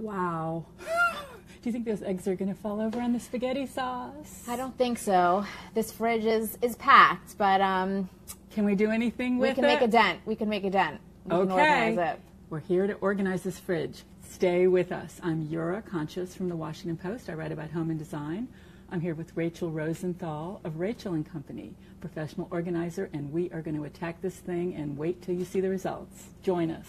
Wow. Do you think those eggs are going to fall over on the spaghetti sauce? I don't think so. This fridge is packed, but can we do anything with it? We can make a dent. We can make a dent. We can organize it. We're here to organize this fridge. Stay with us. I'm Yura Conchos from the Washington Post. I write about home and design. I'm here with Rachel Rosenthal of Rachel & Company, professional organizer, and we are going to attack this thing and wait till you see the results. Join us.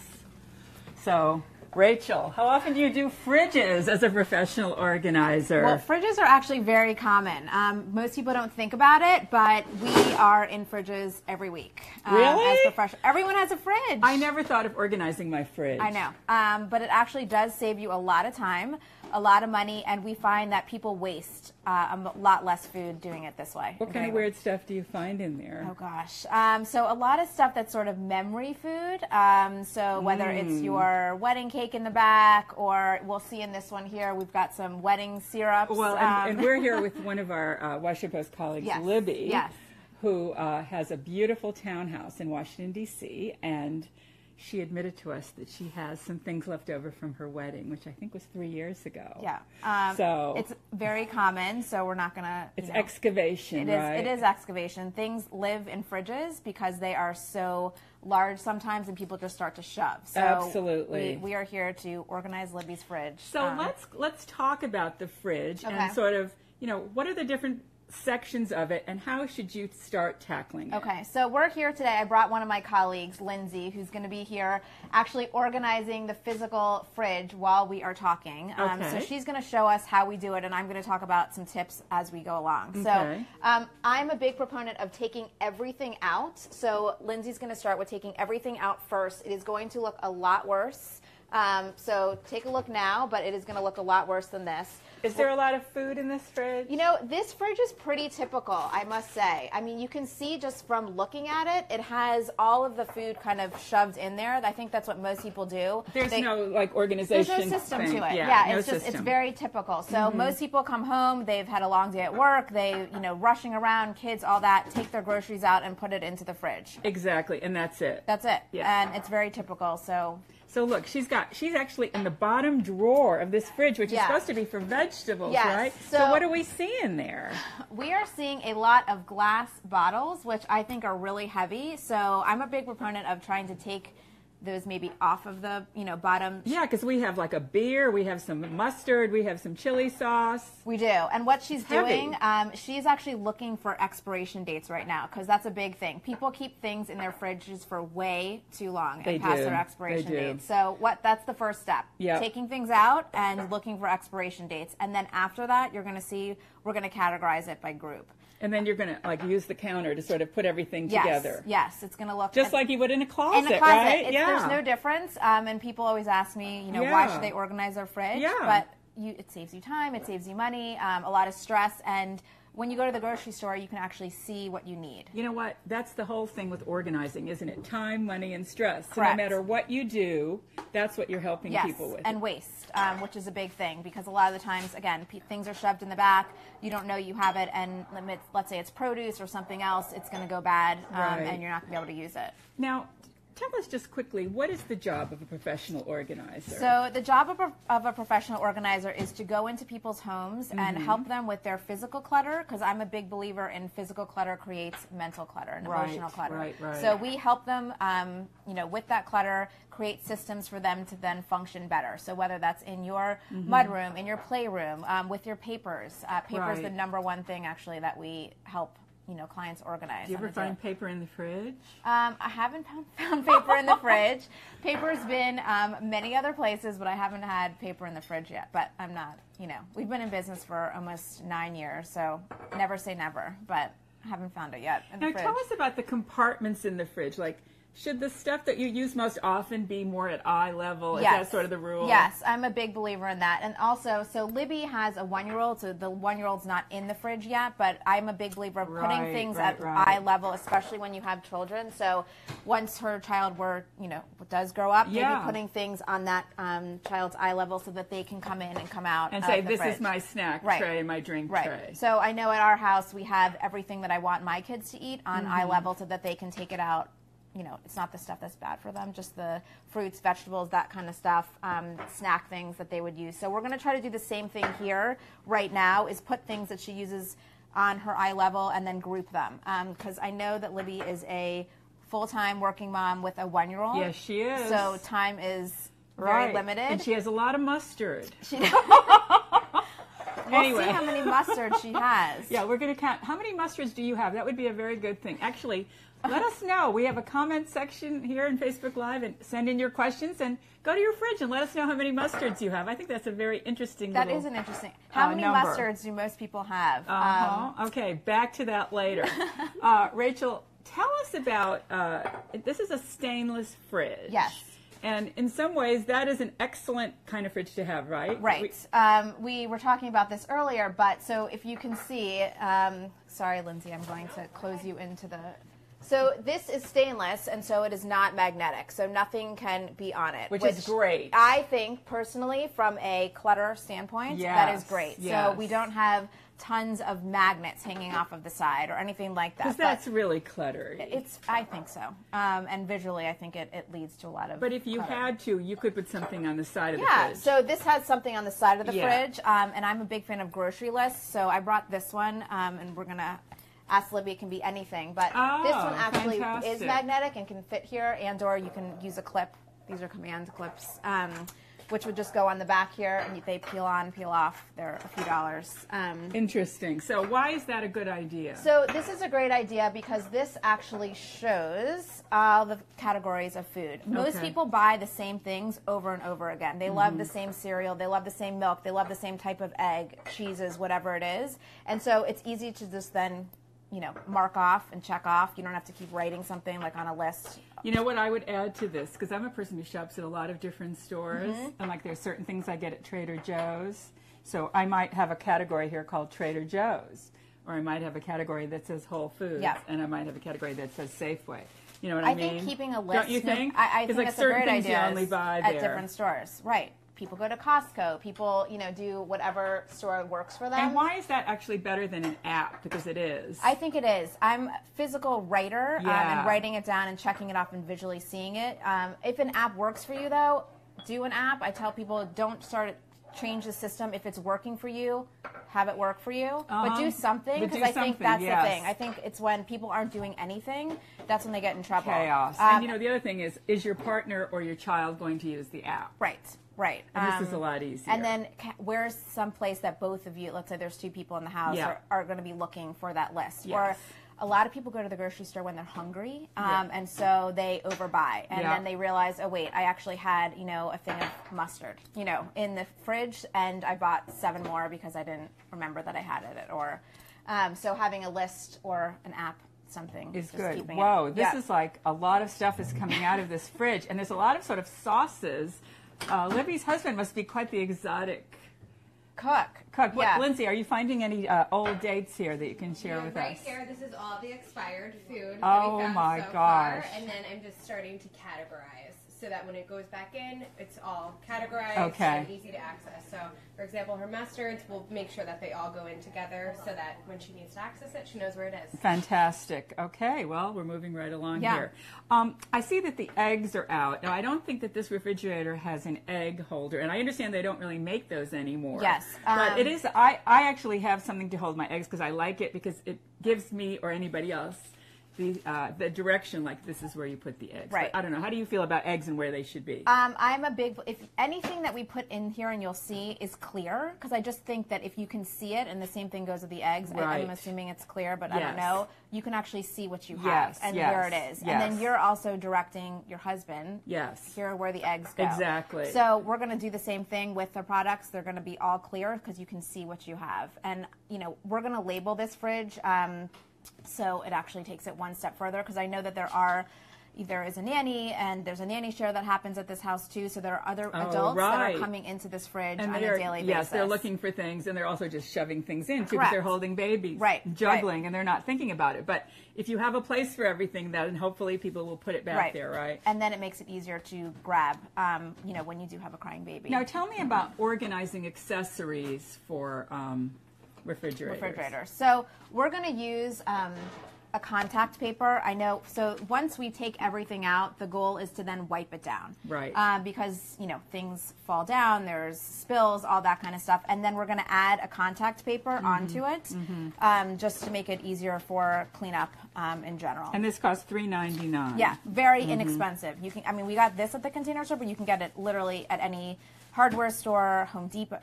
So, Rachel, how often do you do fridges as a professional organizer? Well, fridges are actually very common. Most people don't think about it, but we are in fridges every week. Really? Everyone has a fridge. I never thought of organizing my fridge. I know, but it actually does save you a lot of time, a lot of money, and we find that people waste a lot less food doing it this way. What kind of weird stuff do you find in there? Oh gosh, so a lot of stuff that's sort of memory food. So whether it's your wedding cake in the back, or we'll see in this one here, we've got some wedding syrups. Well, and we're here with one of our Washington Post colleagues, yes. Libby, yes. who has a beautiful townhouse in Washington, D.C., and she admitted to us that she has some things left over from her wedding, which I think was 3 years ago. Yeah. So it's very common, so we're not going to... It's excavation, right? It is excavation. Things live in fridges because they are so large sometimes, and people just start to shove. So absolutely. We are here to organize Libby's fridge. So let's talk about the fridge and sort of, what are the different sections of it, and how should you start tackling it? Okay, so we're here today. I brought one of my colleagues, Lindsay, who's going to be here actually organizing the physical fridge while we are talking. So she's going to show us how we do it, and I'm going to talk about some tips as we go along. So I'm a big proponent of taking everything out. So Lindsay's going to start with taking everything out first. It is going to look a lot worse. So take a look now, but it is going to look a lot worse than this. Is there a lot of food in this fridge? This fridge is pretty typical, I must say. I mean, you can see just from looking at it, it has all of the food kind of shoved in there. I think that's what most people do. There's no organization. There's no system thing. to it. Yeah, it's very typical. So most people come home, they've had a long day at work, they, rushing around, kids, all that, take their groceries out and put it into the fridge. Exactly, and that's it. That's it. Yeah. And it's very typical. So look, she's actually in the bottom drawer of this fridge, which is supposed to be for vegetables, right? So what do we see in there? We are seeing a lot of glass bottles, which I think are really heavy. So I'm a big proponent of trying to take those maybe off of the bottom. Yeah, because we have like a beer, we have some mustard, we have some chili sauce. We do. And what she's doing, she's actually looking for expiration dates right now, because that's a big thing. People keep things in their fridges for way too long and past their expiration dates. So that's the first step. Yep. Taking things out and looking for expiration dates. And then after that, you're going to see, we're going to categorize it by group. And then you're going to use the counter to sort of put everything together. Yes, it's going to look just like you would in a closet, in a closet, right? There's no difference. And people always ask me, why should they organize their fridge? Yeah. But it saves you time, it saves you money, a lot of stress, and when you go to the grocery store, you can actually see what you need. You know what? That's the whole thing with organizing, isn't it? Time, money, and stress. Correct. So no matter what you do, that's what you're helping people with. And waste, which is a big thing, because a lot of the times, again, things are shoved in the back. You don't know you have it, and let's say it's produce or something else, it's going to go bad, and you're not going to be able to use it. Now, tell us just quickly, what is the job of a professional organizer? So the job of a professional organizer is to go into people's homes and help them with their physical clutter, because I'm a big believer in physical clutter creates mental clutter and emotional clutter. Right. So we help them, with that clutter, create systems for them to then function better. So whether that's in your mudroom, in your playroom, with your papers. Paper is the #1 thing, actually, that we help clients organize. Do you ever find paper in the fridge? I haven't found paper in the fridge. Paper's been many other places, but I haven't had paper in the fridge yet. But I'm not, we've been in business for almost 9 years, so never say never, but I haven't found it yet in the fridge. Now tell us about the compartments in the fridge. Like, should the stuff that you use most often be more at eye level? Yes. Is that sort of the rule? Yes, I'm a big believer in that. And also, so Libby has a 1-year-old, so the 1-year-old's not in the fridge yet, but I'm a big believer of putting things at eye level, especially when you have children. So once her child does grow up, maybe putting things on that child's eye level so that they can come in and come out and say, this fridge. Is my snack tray and my drink tray. So I know at our house we have everything that I want my kids to eat on eye level so that they can take it out it's not the stuff that's bad for them, just the fruits, vegetables, that kind of stuff, snack things that they would use. So we're going to try to do the same thing here right now, is put things that she uses on her eye level and then group them. Because I know that Libby is a full-time working mom with a 1-year-old. Yes, she is. So time is very limited. And she has a lot of mustard. We'll see how many mustards she has. Yeah, we're going to count. How many mustards do you have? That would be a very good thing. Actually, let us know. We have a comment section here in Facebook Live, and send in your questions and go to your fridge and let us know how many mustards you have. I think that's a very interesting That is an interesting. How many mustards do most people have? Okay, back to that later. Rachel, tell us about, this is a stainless fridge. Yes. And in some ways, that is an excellent kind of fridge to have, right? Right. We were talking about this earlier, but so if you can see, sorry, Lindsay, I'm going to close you into the... So this is stainless, and so it is not magnetic, so nothing can be on it. Which is great. I think, personally, from a clutter standpoint, that is great. Yes. So we don't have tons of magnets hanging off of the side or anything like that. Because that's really cluttery. I think so. And visually, I think it leads to a lot of But if you clutter. had to, you could put something on the side of the Yeah, fridge. so this has something on the side of the fridge, and I'm a big fan of grocery lists, so I brought this one, and we're going to ask Libby. It can be anything, but this one actually is magnetic and can fit here, and or you can use a clip. These are command clips, which would just go on the back here, and they peel on, peel off. They're a few dollars. Interesting. So why is that a good idea? So this is a great idea because this actually shows all the categories of food. Most people buy the same things over and over again. They love the same cereal. They love the same milk. They love the same type of egg, cheeses, whatever it is. And so it's easy to just then mark off and check off. You don't have to keep writing something like on a list. You know what I would add to this, because I'm a person who shops at a lot of different stores, and like there's certain things I get at Trader Joe's. So I might have a category here called Trader Joe's, or I might have a category that says Whole Foods, and I might have a category that says Safeway. You know what I mean? I think keeping a list. Don't you think? I think like that's a great idea. You only buy at there. different stores, right? People go to Costco. People, do whatever store works for them. And why is that actually better than an app? Because it is. I think it is. I'm a physical writer, and writing it down and checking it off and visually seeing it. If an app works for you, though, do an app. I tell people don't change the system. If it's working for you, have it work for you. But do something, because I think that's the thing. I think it's when people aren't doing anything, that's when they get in trouble. Chaos. And the other thing is your partner or your child going to use the app? Right. Right. And this is a lot easier. And then where's some place that both of you, let's say there's two people in the house, are going to be looking for that list. Yes. Or a lot of people go to the grocery store when they're hungry, and so they overbuy. And then they realize, oh, wait, I actually had, a thing of mustard, in the fridge, and I bought 7 more because I didn't remember that I had it. Or so having a list or an app, something is just good. Whoa, this is like a lot of stuff is coming out of this fridge, and there's a lot of sort of sauces. Libby's husband must be quite the exotic cook. What, Lindsay, are you finding any old dates here that you can share with right us? Here, this is all the expired food that we found my so gosh. far, and then I'm just starting to categorize so that when it goes back in, it's all categorized and easy to access. So, for example, her mustards, we'll make sure that they all go in together so that when she needs to access it, she knows where it is. Fantastic. Okay, well, we're moving right along here. I see that the eggs are out. Now, I don't think that this refrigerator has an egg holder, and I understand they don't really make those anymore. Yes. But it is, I actually have something to hold my eggs because I like it because it gives me or anybody else the direction, like this is where you put the eggs. Right. But I don't know. How do you feel about eggs and where they should be? I'm a big, if anything that we put in here and you'll see is clear, because I just think that if you can see it, and the same thing goes with the eggs, I'm assuming it's clear, but I don't know, you can actually see what you have and where it is. And then you're also directing your husband here where the eggs go. Exactly. So we're going to do the same thing with the products. They're going to be all clear because you can see what you have. And, we're going to label this fridge so it actually takes it one step further, because I know that there is a nanny, and there's a nanny share that happens at this house too, so there are other adults that are coming into this fridge on a daily basis. Yes, they're looking for things, and they're also just shoving things in too, because they're holding babies, juggling, and they're not thinking about it. But if you have a place for everything, then hopefully people will put it back there, right? And then it makes it easier to grab, when you do have a crying baby. Now tell me about organizing accessories for refrigerators. So we're going to use a contact paper. I know, so once we take everything out, the goal is to then wipe it down. Right. Because, you know, things fall down, there's spills, all that kind of stuff. And then we're going to add a contact paper onto it just to make it easier for cleanup in general. And this costs $3.99. Yeah, very inexpensive. You can, I mean, we got this at the Container Store, but you can get it literally at any hardware store, Home Depot,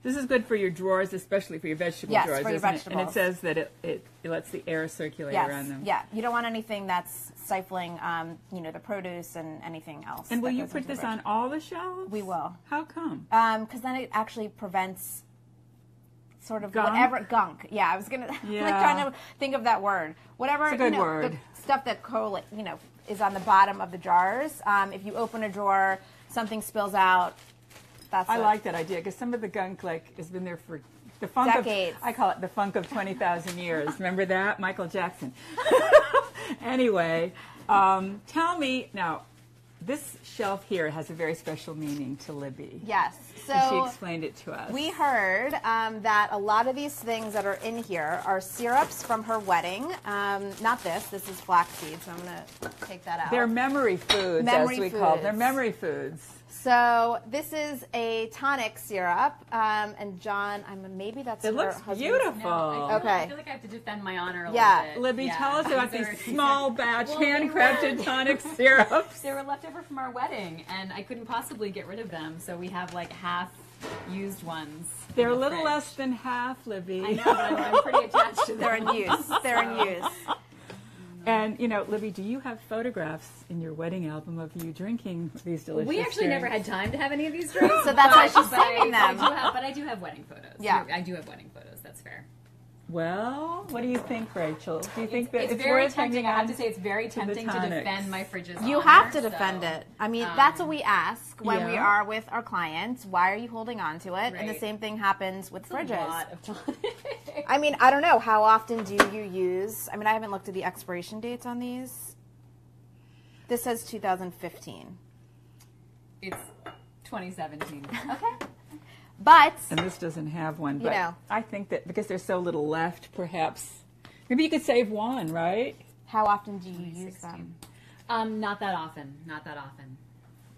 This is good for your drawers, especially for your vegetable drawers, for your isn't vegetables. it? And it says that it lets the air circulate around them. Yeah, you don't want anything that's stifling, you know, the produce and anything else. And will you put this on all the shelves? We will. How come? Because then it actually prevents sort of gunk? whatever gunk. Yeah, I was gonna like trying to think of that word. Whatever, it's a good you know, word. the stuff that you know, is on the bottom of the jars. If you open a drawer, something spills out. I like that idea because some of the gunk has been there for the funk decades. I call it the funk of 20,000 years. Remember that? Michael Jackson. Anyway, tell me now. This shelf here has a very special meaning to Libby. Yes. So and she explained it to us. We heard that a lot of these things that are in here are syrups from her wedding. Not this. This is flaxseed, so I'm going to take that out. They're memory foods, as we call them. They're memory foods. So this is a tonic syrup, and John, maybe that's it looks beautiful. No, okay. I feel like I have to defend my honor a little bit. Libby, tell us about these small batch handcrafted tonic syrups. They were left over from our wedding, and I couldn't possibly get rid of them, so we have like half used ones. They're a little less than half, Libby. I know, but I'm pretty attached to them. They're in use. They're in use. And, you know, Libby, do you have photographs in your wedding album of you drinking these delicious We actually drinks? never had time to have any of these drinks. So that's why she's saving them. But I do have wedding photos. Yeah. I do have wedding photos. That's fair. Well, what do you think, Rachel? Do you think that it's very worth tempting? I have to say it's very tempting to tonics. defend my fridge's You honor, have to defend it. I mean, that's what we ask when we Yeah. are with our clients. Why are you holding on to it? And the Right. same thing happens with fridges. A lot of tonic. I mean, I don't know. How often do you use... I mean, I haven't looked at the expiration dates on these. This says 2015. It's 2017. Okay. But... And this doesn't have one, but You know. I think that because there's so little left, perhaps, maybe you could save one, right? How often do you use them? Not that often. Not that often.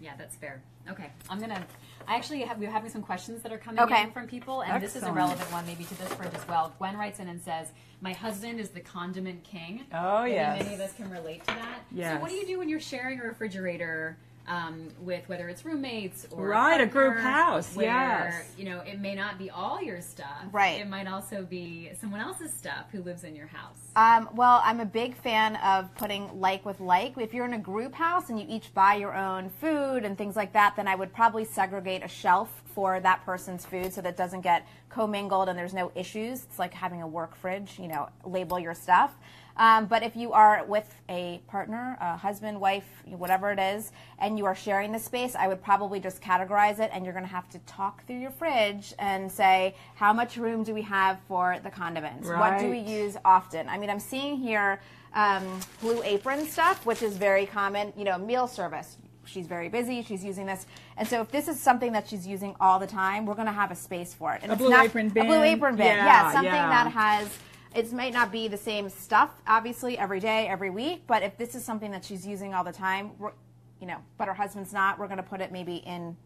Yeah, that's fair. Okay, we're having some questions that are coming in from people, and this is a Excellent. relevant one maybe to this fridge as well. Gwen writes in and says, my husband is the condiment king. Oh, Maybe yes. many of us can relate to that. Yes. So what do you do when you're sharing a refrigerator with whether it's roommates or Right, a group partner, house, where, yes. you know, it may not be all your stuff. Right. It might also be someone else's stuff who lives in your house. Well, I'm a big fan of putting like with like. If you're in a group house and you each buy your own food and things like that, then I would probably segregate a shelf for that person's food so that it doesn't get commingled and there's no issues. It's like having a work fridge, you know, label your stuff. But if you are with a partner, a husband, wife, whatever it is, and you are sharing the space, I would probably just categorize it, and you're going to have to talk through your fridge and say, how much room do we have for the condiments? Right. What do we use often? I mean, I'm seeing here Blue Apron stuff, which is very common, you know, meal service. She's very busy. She's using this. And so if this is something that she's using all the time, we're going to have a space for it. And A Blue Apron bin? A Blue Apron bin, Yeah, something yeah. that has... It might not be the same stuff, obviously, every day, every week, but if this is something that she's using all the time, you know, but her husband's not, we're going to put it maybe in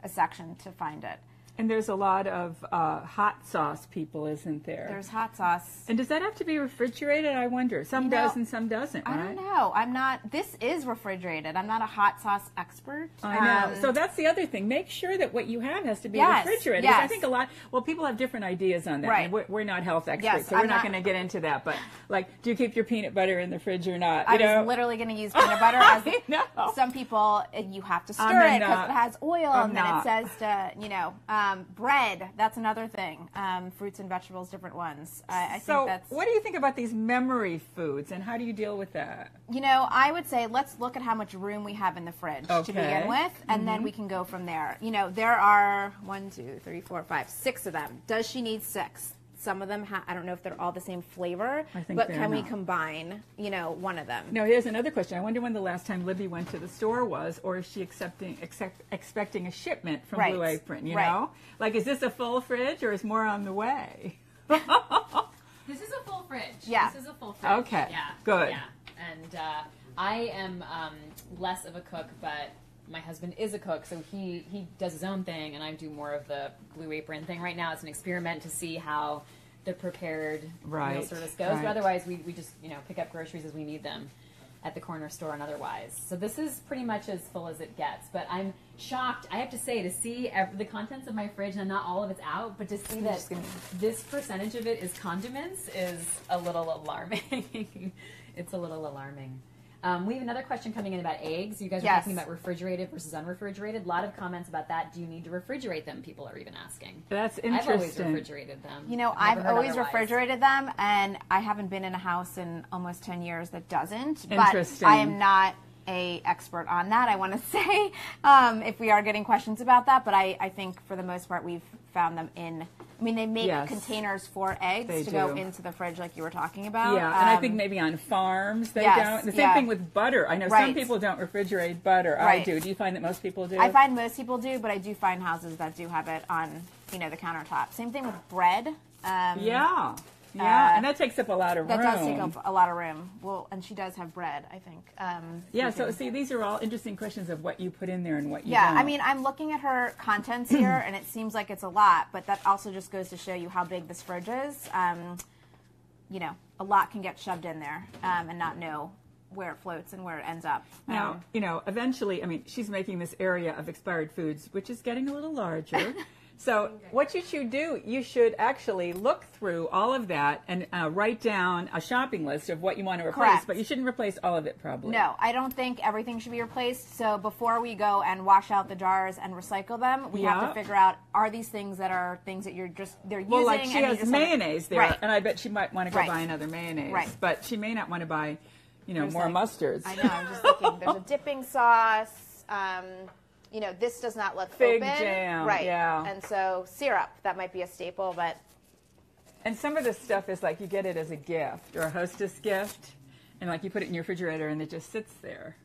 a section to find it. And there's a lot of hot sauce people, isn't there? There's hot sauce. And does that have to be refrigerated? I wonder. Some does and some doesn't, right? I don't know. I'm not, this is refrigerated. I'm not a hot sauce expert. I know. So that's the other thing. Make sure that what you have has to be Yes, refrigerated. 'Cause I yes. think people have different ideas on that. Right. And we're not health experts, Yes, so we're I'm not not- going to get into that. But, like, do you keep your peanut butter in the fridge or not? I You know? was literally going to use peanut butter. As I know. Some people, you have to I'm stir it because not. it has oil, I'm and then not. it says to, you know, bread. That's another thing. Fruits and vegetables, different ones. I So think that's... what do you think about these memory foods, and how do you deal with that? You know, I would say let's look at how much room we have in the fridge to Okay. begin with, and then we can go from there. You know, there are 6 of them. Does she need 6? Some of them, I don't know if they're all the same flavor, I think but they're can we not. combine, you know, one of them? No, here's another question. I wonder when the last time Libby went to the store was, or is she expecting a shipment from Right. Blue Apron, you Right. know? Like, is this a full fridge, or is more on the way? This is a full fridge. Yeah. This is a full fridge. Okay. Yeah. Good. Yeah. And I am less of a cook, but my husband is a cook, so he does his own thing, and I do more of the Blue Apron thing. Right now, it's an experiment to see how the prepared meal service goes. But otherwise, we just pick up groceries as we need them at the corner store and otherwise. So this is pretty much as full as it gets. But I'm shocked, I have to say, to see the contents of my fridge, and not all of it's out, but to see that this percentage of it is condiments is a little alarming. It's a little alarming. We have another question coming in about eggs. You guys are talking about refrigerated versus unrefrigerated. A lot of comments about that. Do you need to refrigerate them? People are even asking. That's interesting. I've always refrigerated them. I've always refrigerated them, and I haven't been in a house in almost 10 years that doesn't. But I am not a expert on that, I want to say, if we are getting questions about that. But I think for the most part we've found them in, they make containers for eggs to go into the fridge like you were talking about. Yeah, and I think maybe on farms they don't. The same thing with butter. I know some people don't refrigerate butter. I do. Do you find that most people do? I find most people do, but I do find houses that do have it on, the countertop. Same thing with bread. Yeah, and that takes up a lot of room. That does take up a lot of room. Well, and she does have bread, I think. So see, these are all interesting questions of what you put in there and what you don't. Yeah, I'm looking at her contents here, and it seems like it's a lot, but that also just goes to show you how big this fridge is. A lot can get shoved in there and not know where it floats and where it ends up. Now, eventually, she's making this area of expired foods, which is getting a little larger. So what you should do, you should actually look through all of that and write down a shopping list of what you want to replace. Correct. But you shouldn't replace all of it, probably. No, I don't think everything should be replaced. So before we go and wash out the jars and recycle them, we have to figure out, are these things that are things that they're using? Well, like she has mayonnaise there, and I bet she might want to go buy another mayonnaise. Right. But she may not want to buy, more mustards. I know, I'm just thinking, there's a dipping sauce. This does not look Fig open. jam, right? yeah. And so syrup, that might be a staple, but. And some of this stuff is like you get it as a gift or a hostess gift, and like you put it in your refrigerator and it just sits there.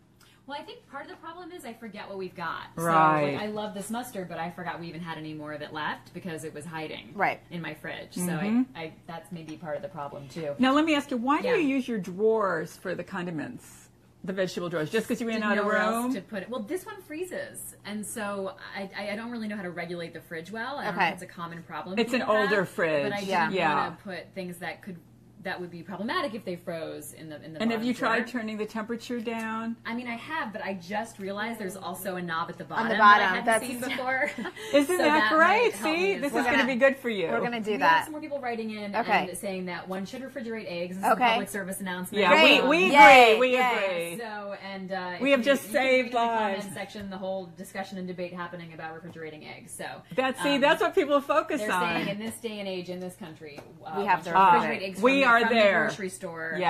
Well, I think part of the problem is I forget what we've got. Right. So I love this mustard, but I forgot we even had any more of it left because it was hiding in my fridge. Mm-hmm. So that's maybe part of the problem too. Now let me ask you, why do you use your drawers for the condiments? The vegetable drawers, just because you ran out of room? To put it. Well, this one freezes, and so I don't really know how to regulate the fridge well. I don't know if it's a common problem. It's an older fridge, but I didn't want to put things that would be problematic if they froze in the. And have you tried turning the temperature down? I have, but I just realized there's also a knob at the bottom. On the bottom, that I hadn't seen before. Isn't that great? See, this is going to be good for you. We're going to do we that. have some more people writing in and saying that one should refrigerate eggs. This is a public service announcement. Yeah, we agree. We agree. So, and we have just saved lives. In the comment section, the whole discussion and debate happening about refrigerating eggs. So that's what people focus on. They're saying in this day and age, in this country, we have to refrigerate eggs. We are there. The grocery store,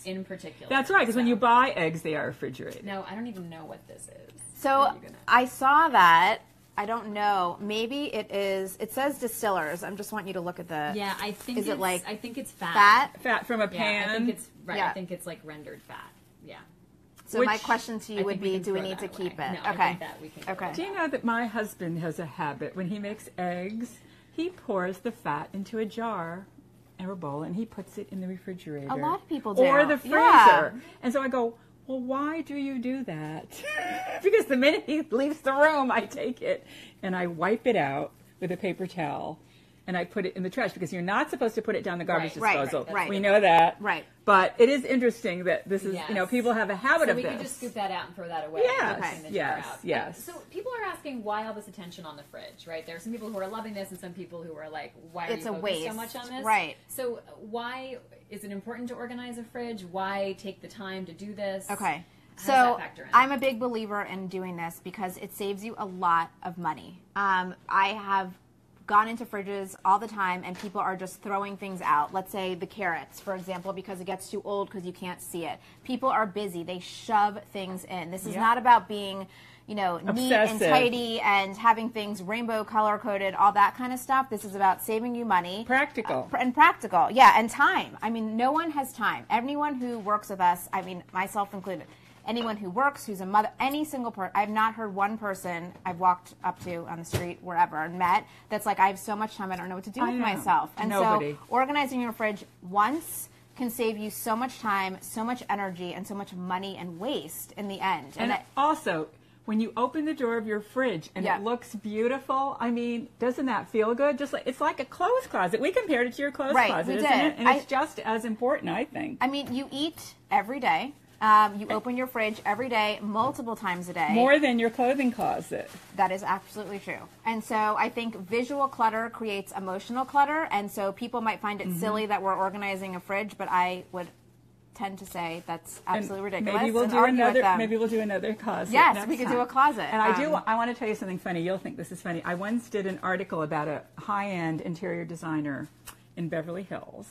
in particular. That's right, because when you buy eggs, they are refrigerated. No, I don't even know what this is. So I saw that. I don't know. Maybe it is. It says distillers. I just want you to look at the. Yeah, I think. I think it's fat. Fat from a pan. I think it's right. I think it's like rendered fat. Yeah. So my question to you would be: do we need to keep it? No, I think that we can. Okay. Do you know that my husband has a habit when he makes eggs? He pours the fat into a jar or a bowl, and he puts it in the refrigerator. A lot of people do. Or the freezer. Yeah. And so I go, well, why do you do that? Because the minute he leaves the room, I take it and I wipe it out with a paper towel and I put it in the trash because you're not supposed to put it down the garbage disposal. Right. We know that. Right. But it is interesting that this is, people have a habit of this. So we can just scoop that out and throw that away. Yes. So people are asking why all this attention on the fridge, right? There are some people who are loving this and some people who are like, why are you focused so much on this? Right. So why is it important to organize a fridge? Why take the time to do this? Okay. So I'm a big believer in doing this because it saves you a lot of money. I have gone into fridges all the time and people are just throwing things out. Let's say the carrots, for example, because it gets too old because you can't see it. People are busy. They shove things in. This is not about being, neat and tidy and having things rainbow color coded, all that kind of stuff. This is about saving you money. Practical. And time. No one has time. Anyone who works with us, myself included, anyone who works, who's a mother, any single person, I've not heard one person I've walked up to on the street, wherever, and met, that's like, I have so much time, I don't know what to do with myself. And so organizing your fridge once can save you so much time, so much energy, and so much money and waste in the end. And also, when you open the door of your fridge and it looks beautiful, I mean, doesn't that feel good? Just like, it's like a clothes closet. We compared it to your clothes closet, isn't it? And it's just as important, I think. I mean, you eat every day. You open your fridge every day, multiple times a day. More than your clothing closet. That is absolutely true. And so I think visual clutter creates emotional clutter. And so people might find it silly that we're organizing a fridge, but I would tend to say that's absolutely ridiculous. Maybe we'll do another closet. Yes, we could do a closet. And I want to tell you something funny. You'll think this is funny. I once did an article about a high-end interior designer in Beverly Hills.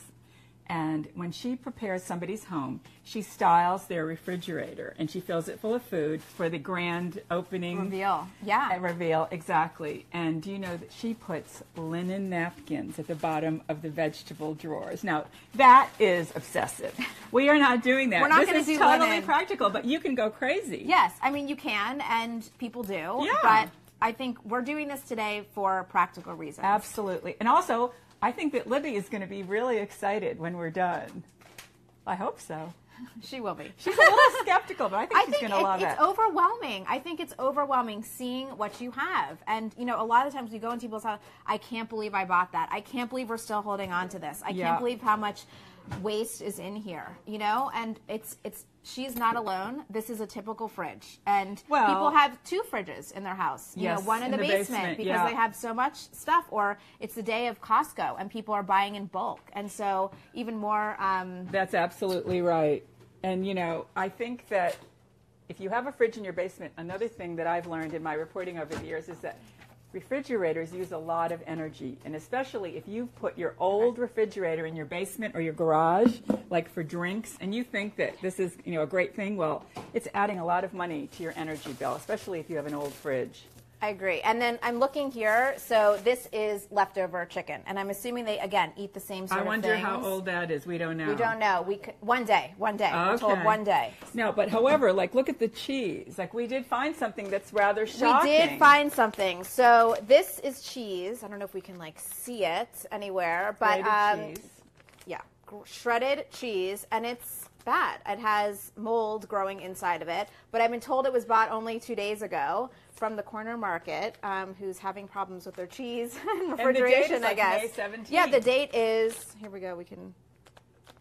And when she prepares somebody's home, she styles their refrigerator and she fills it full of food for the grand opening. Reveal. Yeah. Reveal, exactly. And do you know that she puts linen napkins at the bottom of the vegetable drawers? Now, that is obsessive. We are not doing that. We're not going to do totally linen. Practical, but you can go crazy. Yes. I mean, you can, and people do. Yeah. But I think we're doing this today for practical reasons. Absolutely. And also, I think that Libby is going to be really excited when we're done. I hope so. She will be. She's a little skeptical, but I think she's going to love it. It's overwhelming. I think it's overwhelming seeing what you have. And, you know, a lot of times we go into people's house, I can't believe I bought that. I can't believe we're still holding on to this. I can't believe how much waste is in here, you know? And she's not alone. This is a typical fridge. And people have two fridges in their house. You know, one in the basement because they have so much stuff, or it's the day of Costco and people are buying in bulk. And so even more... That's absolutely right. And, you know, I think that if you have a fridge in your basement, another thing that I've learned in my reporting over the years is that refrigerators use a lot of energy, and especially if you put your old refrigerator in your basement or your garage, like for drinks, and you think that this is, you know, a great thing, well, it's adding a lot of money to your energy bill, especially if you have an old fridge. I agree. And then I'm looking here, so this is leftover chicken, and I'm assuming they, again, eat the same sort of things. I wonder how old that is. We don't know. We don't know. One day. Okay. We're told one day. No, but however, like, look at the cheese. Like, we did find something that's rather shocking. We did find something. So this is cheese. I don't know if we can, like, see it anywhere, but cheese. Yeah, shredded cheese, and it's bad. It has mold growing inside of it, but I've been told it was bought only 2 days ago from the corner market, who's having problems with their cheese and refrigeration, and the date is, I guess. May 17th. Yeah, the date is, here we go, we can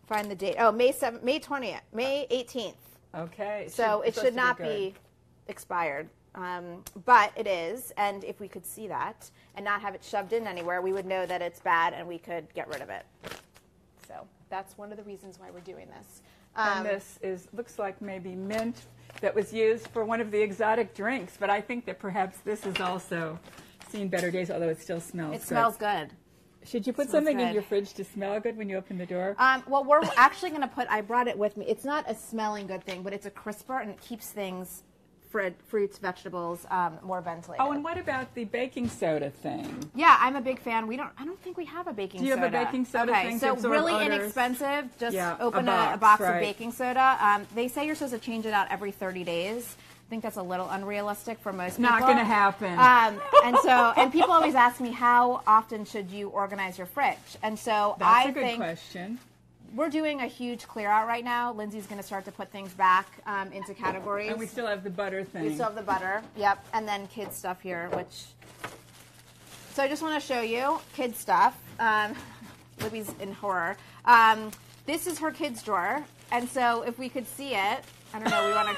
find the date. Oh, May 20th, May 18th. Okay. So it should not be expired, but it is, and if we could see that and not have it shoved in anywhere, we would know that it's bad and we could get rid of it. So that's one of the reasons why we're doing this. And this looks like maybe mint that was used for one of the exotic drinks, but I think that perhaps this has also seen better days, although it still smells good. It smells good. Should you put something in your fridge to smell good when you open the door? Well, we're actually going to I brought it with me. It's not a smelling good thing, but it's a crisper, and it keeps things, fruits, vegetables, more ventilated. Oh, and what about the baking soda thing? Yeah, I'm a big fan. I don't think we have a baking soda. Do you have a baking soda thing? So really inexpensive. Just open a box of baking soda. They say you're supposed to change it out every 30 days. I think that's a little unrealistic for most people. Not going to happen. And people always ask me, how often should you organize your fridge? And so that's a good question. We're doing a huge clear out right now. Lindsay's going to start to put things back into categories. And we still have the butter thing. We still have the butter, yep. And then kids stuff here, which... So I just want to show you kids stuff. Libby's in horror. This is her kids drawer. And so if we could see it, I don't know, we want to...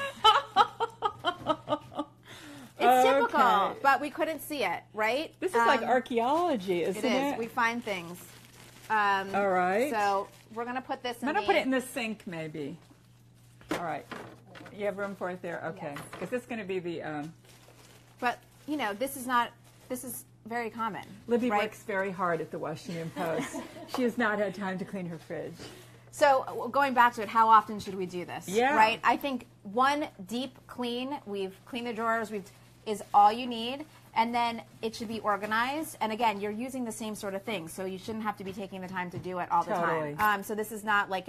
It's typical, but we couldn't see it, right? This is like archaeology, isn't it? It is. We find things. All right. So we're going to put this in I'm going to put it in the sink, maybe. All right. You have room for it there? Okay. Because this is going to be the... But, you know, this is very common. Libby works very hard at the Washington Post. She has not had time to clean her fridge. So going back to it, how often should we do this? Yeah. Right? I think one deep clean, we've cleaned the drawers, is all you need. And then it should be organized. And again, you're using the same sort of thing, so you shouldn't have to be taking the time to do it all the time. So this is not like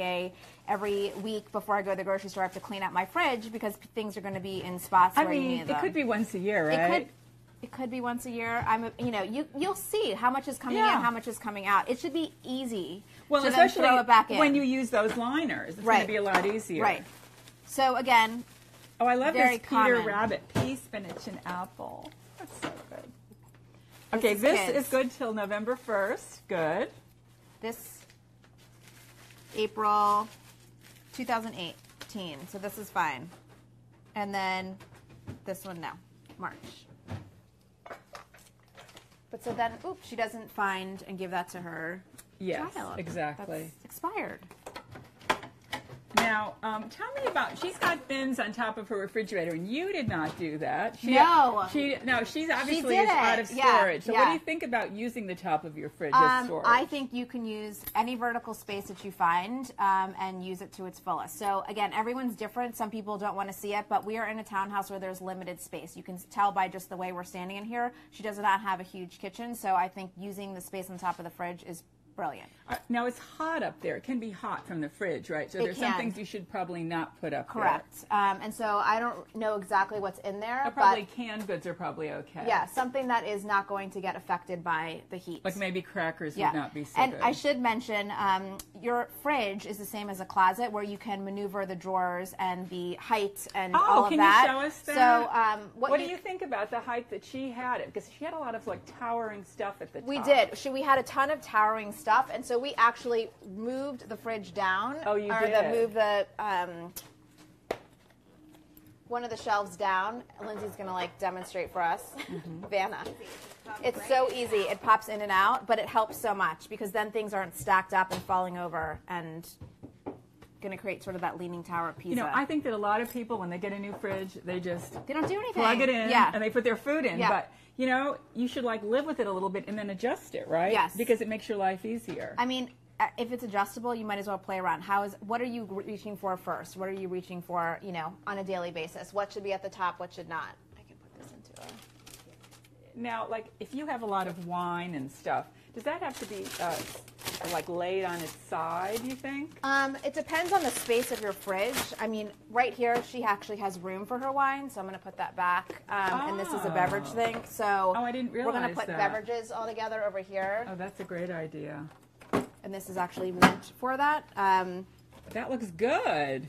every week before I go to the grocery store I have to clean out my fridge, because things are going to be in spots where you need them. It could be once a year, right? It could be once a year. You'll see how much is coming in, how much is coming out. It should be easy. Well, to especially then throw it back in. when you use those liners, it's going to be a lot easier. Right. So again, oh, I love very this Peter common. Rabbit pea, spinach, and apple. That's so good. Okay, this is good till November 1st. Good. This April 2018. So this is fine. And then this one now, March. But so then, oops, she doesn't find and give that to her child. Exactly. That's expired. Now, tell me about, she's got bins on top of her refrigerator, and you did not do that. She's obviously is out of storage. So what do you think about using the top of your fridge as storage? I think you can use any vertical space that you find and use it to its fullest. So again, everyone's different. Some people don't want to see it, but we are in a townhouse where there's limited space. You can tell by just the way we're standing in here. She does not have a huge kitchen, so I think using the space on top of the fridge is brilliant. Now, it's hot up there. It can be hot from the fridge, right? So there's some things you should probably not put up Correct. And so I don't know exactly what's in there. Probably canned goods are probably okay. Yeah, something that is not going to get affected by the heat. Like maybe crackers would not be so and good. I should mention, your fridge is the same as a closet where you can maneuver the drawers and the height and all of that. Oh, can you show us that? So what do you think about the height that she had it? Because she had a lot of like towering stuff at the top. We did. We had a ton of towering stuff, and so we actually moved the fridge down. Oh, you did? Moved the one of the shelves down. Lindsay's going to like demonstrate for us. Vanna. It's so easy. It pops in and out, but it helps so much because then things aren't stacked up and falling over and going to create sort of that leaning tower of Pisa. You know, I think that a lot of people, when they get a new fridge, they don't do anything. Plug it in and they put their food in. But, you know, you should like live with it a little bit and then adjust it, right? Yes. Because it makes your life easier. I mean, if it's adjustable, you might as well play around. What are you reaching for first? What are you reaching for, you know, on a daily basis? What should be at the top? What should not? I can put this into a... Now, like, if you have a lot of wine and stuff, does that have to be, like, laid on its side, you think? It depends on the space of your fridge. I mean, right here, she actually has room for her wine, so I'm going to put that back. And this is a beverage thing, so I didn't realize we're going to put beverages all together over here. Oh, that's a great idea. And this is actually meant for that. That looks good.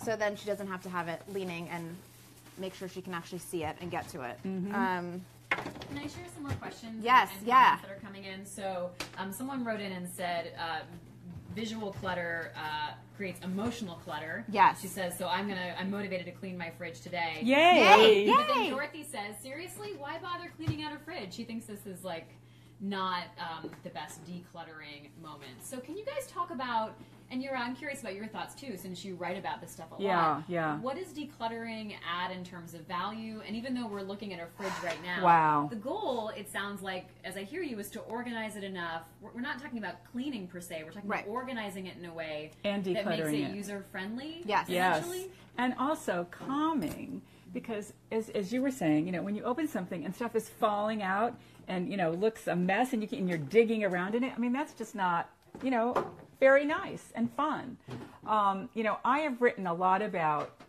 So then she doesn't have to have it leaning and make sure she can actually see it and get to it. Can I share some more questions? Yes, and comments that are coming in? So someone wrote in and said visual clutter creates emotional clutter. Yes. She says, so I'm motivated to clean my fridge today. Yay! Yay! But then Dorothy says, seriously, why bother cleaning out her fridge? She thinks this is like not the best decluttering moment. So can you guys talk about, and I'm curious about your thoughts too, since you write about this stuff a lot. Yeah. What does decluttering add in terms of value? And even though we're looking at our fridge right now, wow. The goal, it sounds like, as I hear you, is to organize it enough. We're not talking about cleaning per se. We're talking about organizing it in a way and that makes it user-friendly. Yes. Essentially. And also calming, because as you were saying, you know, when you open something and stuff is falling out and, you know, looks a mess and you're digging around in it, I mean, that's just not, you know, very nice and fun. You know, I have written a lot about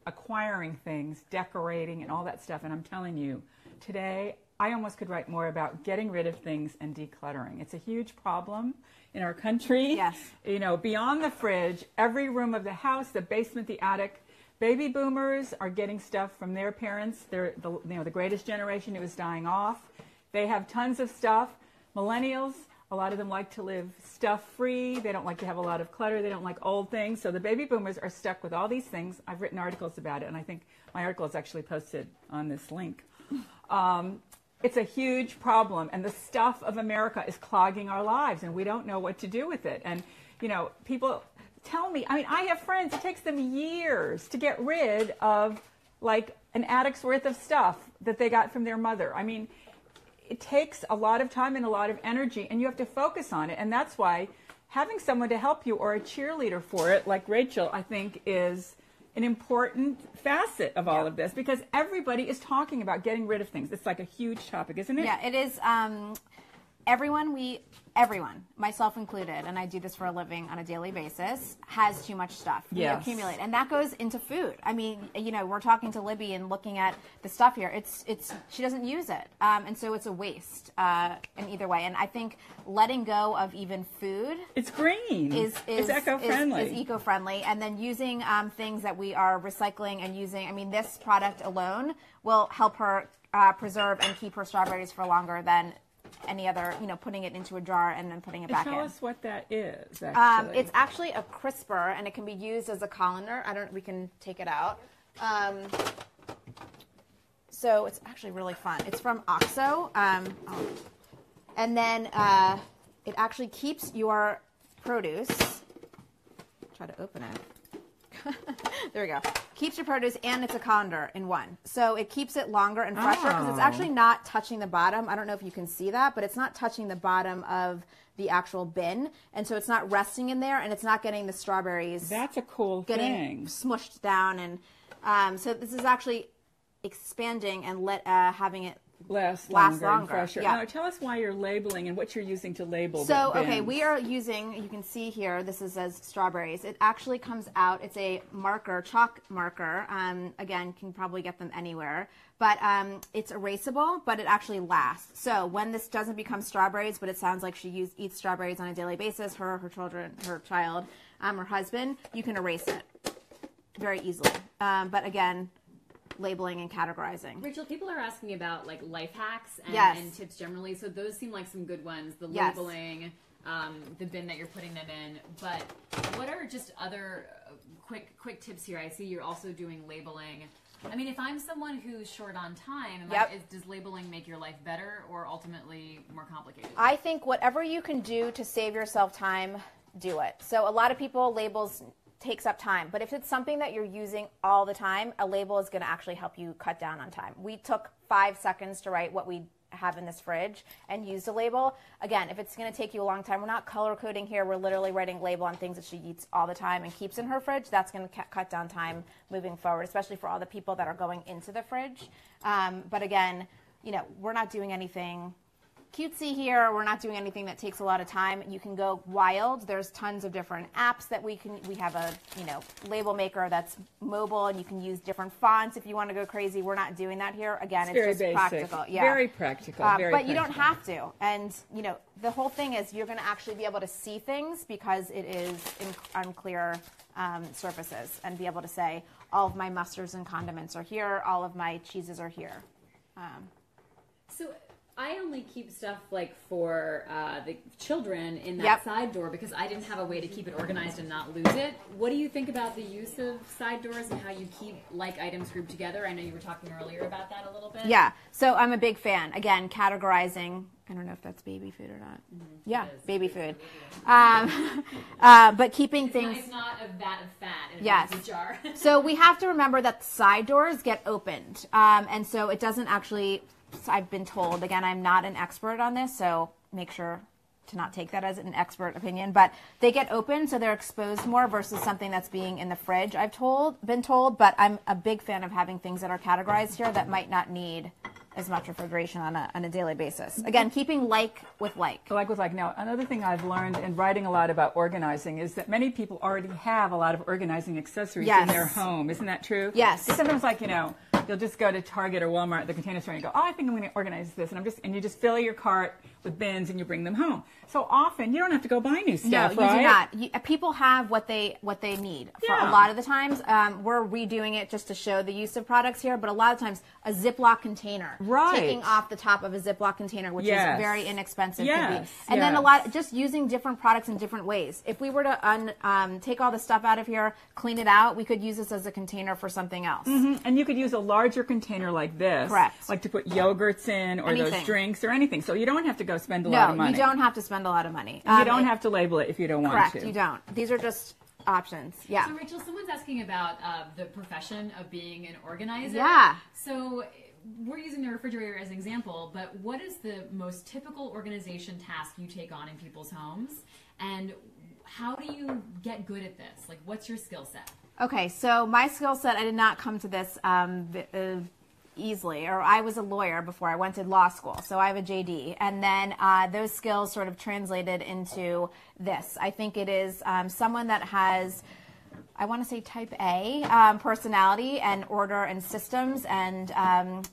acquiring things, decorating, and all that stuff, and I'm telling you, today I almost could write more about getting rid of things and decluttering. It's a huge problem in our country. Yes. You know, beyond the fridge, every room of the house, the basement, the attic. Baby boomers are getting stuff from their parents. They're the greatest generation who is dying off. They have tons of stuff. Millennials, a lot of them like to live stuff-free. They don't like to have a lot of clutter. They don't like old things. So the baby boomers are stuck with all these things. I've written articles about it, and I think my article is actually posted on this link. It's a huge problem, and the stuff of America is clogging our lives, and we don't know what to do with it. And, you know, people tell me, I mean, I have friends, it takes them years to get rid of, like, an attic's worth of stuff that they got from their mother. I mean, it takes a lot of time and a lot of energy, and you have to focus on it. And that's why having someone to help you or a cheerleader for it, like Rachel, I think is an important facet of all of this, because everybody is talking about getting rid of things. It's like a huge topic, isn't it? Yeah, it is. everyone, myself included, and I do this for a living on a daily basis, has too much stuff. We accumulate, and that goes into food. I mean, you know, we're talking to Libby and looking at the stuff here. She doesn't use it, and so it's a waste in either way. And I think letting go of even food, it's green, it's eco-friendly, is eco-friendly, and then using things that we are recycling and using. I mean, this product alone will help her preserve and keep her strawberries for longer than any other, you know, putting it into a jar and then putting it back in. Tell us what that is, actually. It's actually a crisper, and it can be used as a colander. We can take it out. So it's actually really fun. It's from OXO. And then it actually keeps your produce. Try to open it. There we go. Keeps your produce, and it's a colander in one. So it keeps it longer and fresher because it's actually not touching the bottom. I don't know if you can see that, but it's not touching the bottom of the actual bin. And so it's not resting in there, and it's not getting the strawberries. That's a cool getting smushed down. And so this is actually expanding and having it last longer and fresher. Yeah. Now, tell us why you're labeling and what you're using to label. So, okay, we are using, you can see here, this is as strawberries. It actually comes out, it's a marker, chalk marker. Again, can probably get them anywhere. But it's erasable, but it actually lasts. So when this doesn't become strawberries, but it sounds like she eats strawberries on a daily basis, her children, her child, her husband, you can erase it very easily. But again, labeling and categorizing. Rachel, people are asking about like life hacks and tips generally, so those seem like some good ones. The labeling, the bin that you're putting them in. But what are just other quick tips here? I see you're also doing labeling. I mean, if I'm someone who's short on time, does labeling make your life better or ultimately more complicated? I think whatever you can do to save yourself time, do it. So a lot of people, labels takes up time, but if it's something that you're using all the time, a label is going to actually help you cut down on time. We took 5 seconds to write what we have in this fridge and used a label. Again, if it's going to take you a long time, we're not color coding here. We're literally writing a label on things that she eats all the time and keeps in her fridge. That's going to cut down time moving forward, especially for all the people that are going into the fridge. But again, you know, we're not doing anything cutesy here. We're not doing anything that takes a lot of time. You can go wild. There's tons of different apps that we have a, you know, label maker that's mobile, and you can use different fonts if you want to go crazy. We're not doing that here. Again, it's just basic. practical. Yeah. Very practical. But you don't have to. And, you know, the whole thing is you're going to actually be able to see things because it is on clear surfaces, and be able to say all of my mustards and condiments are here, all of my cheeses are here. So I only keep stuff like for the children in that side door because I didn't have a way to keep it organized and not lose it. What do you think about the use of side doors and how you keep like items grouped together? I know you were talking earlier about that a little bit. Yeah, so I'm a big fan. Again, categorizing. I don't know if that's baby food or not. Mm-hmm. Yeah, baby food. But keeping things. It's not a vat of fat in a jar. So we have to remember that side doors get opened, and so it doesn't actually. I've been told, again, I'm not an expert on this, so make sure to not take that as an expert opinion, but they get open so they're exposed more versus something that's being in the fridge, been told, but I'm a big fan of having things that are categorized here that might not need as much refrigeration on a daily basis. Again, keeping like with like. Like with like. Now, another thing I've learned in writing a lot about organizing is that many people already have a lot of organizing accessories in their home. Isn't that true? Yes. It's sometimes like, you know, you'll just go to Target or Walmart, the Container Store, and you go, oh, I think I'm going to organize this, and you just fill your cart with bins and you bring them home. So often you don't have to go buy new stuff, No, you do not. People have what they need. For a lot of the times, we're redoing it just to show the use of products here, but a lot of times a Ziploc container, taking off the top of a Ziploc container, which is very inexpensive. Could be. And then just using different products in different ways. If we were to take all the stuff out of here, clean it out, we could use this as a container for something else. Mm-hmm. And you could use a larger container like this. Correct. Like to put yogurts in or those drinks or anything. So you don't have to go spend a lot of money. No, you don't have to spend a lot of money. You don't have to label it if you don't want to. Correct, you don't. These are just options. Yeah. So Rachel, someone's asking about the profession of being an organizer. Yeah. So we're using the refrigerator as an example, but what is the most typical organization task you take on in people's homes? And how do you get good at this? Like, what's your skill set? Okay, so my skill set, I did not come to this easily, or I was a lawyer before I went to law school, so I have a JD, and then those skills sort of translated into this. I think it is someone that has, I want to say type A personality and order and systems, and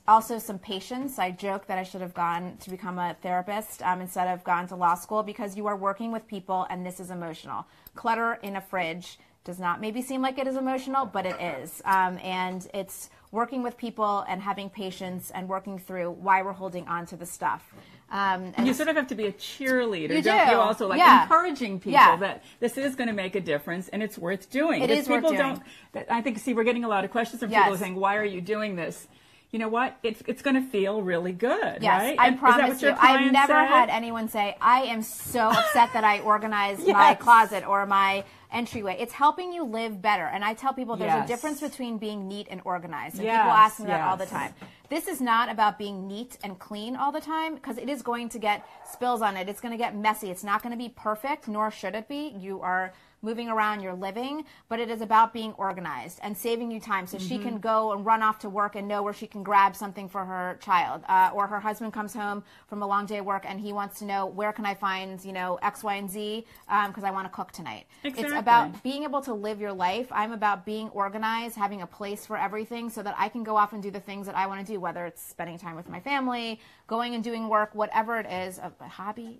also some patience. I joke that I should have gone to become a therapist instead of gone to law school, because you are working with people and this is emotional. Clutter in a fridge does not maybe seem like it is emotional, but it is. And it's working with people and having patience and working through why we're holding on to the stuff. And you sort of have to be a cheerleader, you don't do. you? Also, like encouraging people that this is going to make a difference and it's worth doing. It is people worth doing. I think, see, we're getting a lot of questions from people saying, why are you doing this? You know what? It's going to feel really good, right? I promise you. I've never had anyone say, I am so upset that I organized my closet or my entryway. It's helping you live better. And I tell people there's a difference between being neat and organized. And people ask me that all the time. This is not about being neat and clean all the time, because it is going to get spills on it. It's going to get messy. It's not going to be perfect, nor should it be. You are moving around, you're living, but it is about being organized and saving you time so she can go and run off to work and know where she can grab something for her child, or her husband comes home from a long day of work and he wants to know, where can I find, X, Y, and Z, because I want to cook tonight. Exactly. It's about being able to live your life. I'm about being organized, having a place for everything so that I can go off and do the things that I want to do, whether it's spending time with my family, going and doing work, whatever it is, a hobby,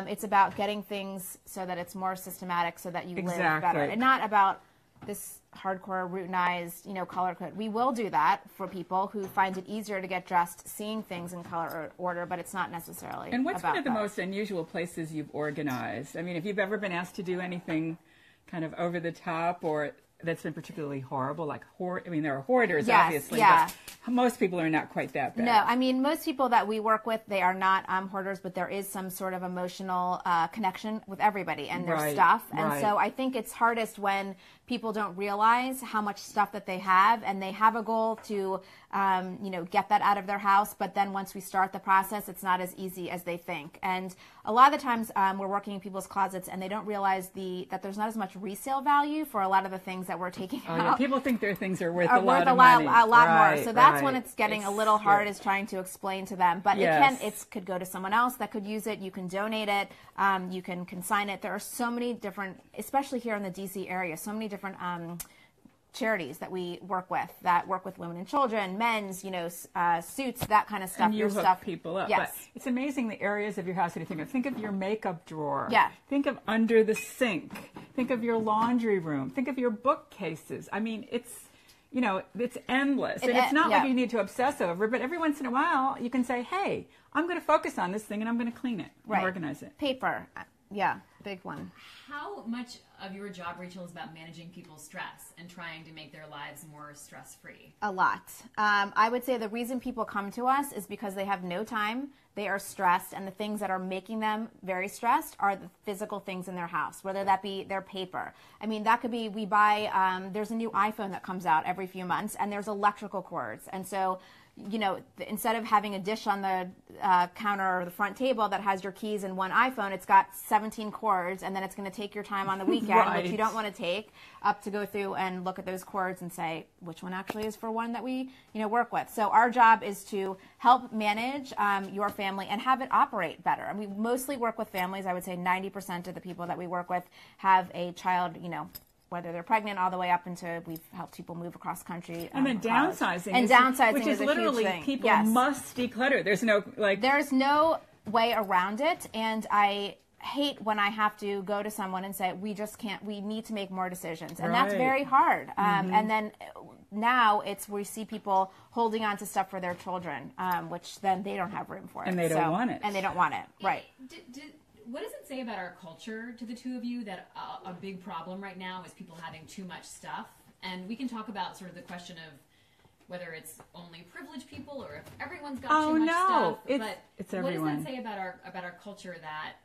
it's about getting things so that it's more systematic, so that you live better, and not about this hardcore routinized, color code. We will do that for people who find it easier to get dressed seeing things in color or order, but it's not necessarily. And what's about one of the that. most unusual places you've organized? I mean, if you've ever been asked to do anything kind of over the top or that's been particularly horrible, like there are hoarders, obviously, but most people are not quite that bad. No, I mean, most people that we work with, they are not hoarders, but there is some sort of emotional connection with everybody and their stuff. And so I think it's hardest when people don't realize how much stuff that they have, and they have a goal to, get that out of their house. But then once we start the process, it's not as easy as they think. And a lot of the times we're working in people's closets and they don't realize that there's not as much resale value for a lot of the things that we're taking out. Yeah. People think their things are worth a lot of money. A lot more. So that's when it's getting a little hard, is trying to explain to them. But it could go to someone else that could use it. You can donate it. You can consign it. There are so many different, especially here in the DC area, so many different charities that we work with women and children, men's, suits, that kind of stuff. And you hook people up. Yes. But it's amazing the areas of your house that you think of. Think of your makeup drawer. Yeah. Think of under the sink. Think of your laundry room. Think of your bookcases. I mean, it's endless. And it's not like you need to obsess over it, but every once in a while you can say, hey, I'm going to focus on this thing and I'm going to clean it and organize it. Paper. Yeah, big one. How much of your job, Rachel, is about managing people's stress and trying to make their lives more stress-free? A lot. I would say the reason people come to us is because they have no time, they are stressed, and the things that are making them very stressed are the physical things in their house, whether that be their paper. I mean, that could be, we buy, there's a new iPhone that comes out every few months, and there's electrical cords. And so, instead of having a dish on the counter or the front table that has your keys and one iPhone, it's got 17 cords, and then it's going to take your time on the weekend, which you don't want to take, up to go through and look at those cords and say, which one actually is for one that we, work with. So our job is to help manage your family and have it operate better. And we mostly work with families. I would say 90% of the people that we work with have a child, whether they're pregnant all the way up into, we've helped people move across country. And then downsizing. Which is literally a huge thing. People must declutter. There's no way around it. And I hate when I have to go to someone and say, we just can't, we need to make more decisions. And that's very hard. And then now we see people holding on to stuff for their children, which then they don't have room for it. And they don't want it. And they don't want it. Right. What does it say about our culture, to the two of you, that a big problem right now is people having too much stuff? And we can talk about sort of the question of whether it's only privileged people or if everyone's got too much stuff. It's everyone. What does that say about our culture that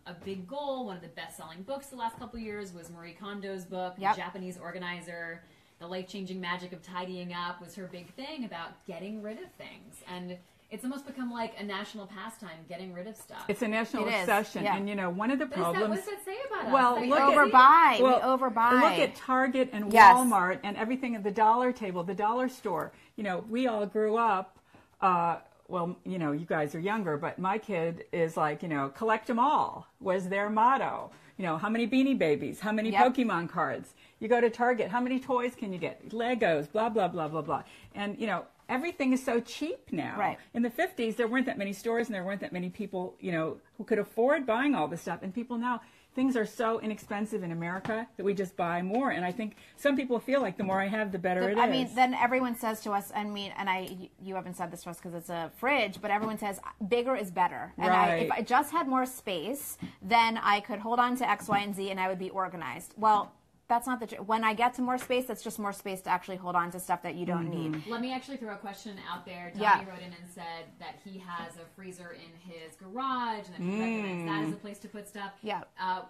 a big goal, one of the best-selling books the last couple of years was Marie Kondo's book, The Japanese Organizer. The life-changing magic of tidying up was her big thing about getting rid of things. And it's almost become like a national pastime, getting rid of stuff. It's a national obsession. Yeah. And, you know, one of the problems... What does that say about us? Well, we overbuy. We overbuy. Look at Target and Walmart and everything at the dollar table, the dollar store. You know, we all grew up, well, you know, you guys are younger, but my kid is like, you know, collect them all was their motto. You know, how many Beanie Babies, how many Pokemon cards. You go to Target, how many toys can you get? Legos, blah, blah, blah, blah, blah. And, you know, everything is so cheap now. Right. In the 50s, there weren't that many stores and there weren't that many people, you know, who could afford buying all this stuff. And people now, things are so inexpensive in America that we just buy more. And I think some people feel like the more I have, the better it is. I mean, then everyone says to us, you haven't said this to us because it's a fridge, but everyone says bigger is better. And if I just had more space, then I could hold on to X, Y, and Z and I would be organized. Well, that's not the truth. When I get to more space, that's just more space to actually hold on to stuff that you don't need. Let me actually throw a question out there. Tommy wrote in and said that he has a freezer in his garage and that he recommends that as a place to put stuff. Yeah.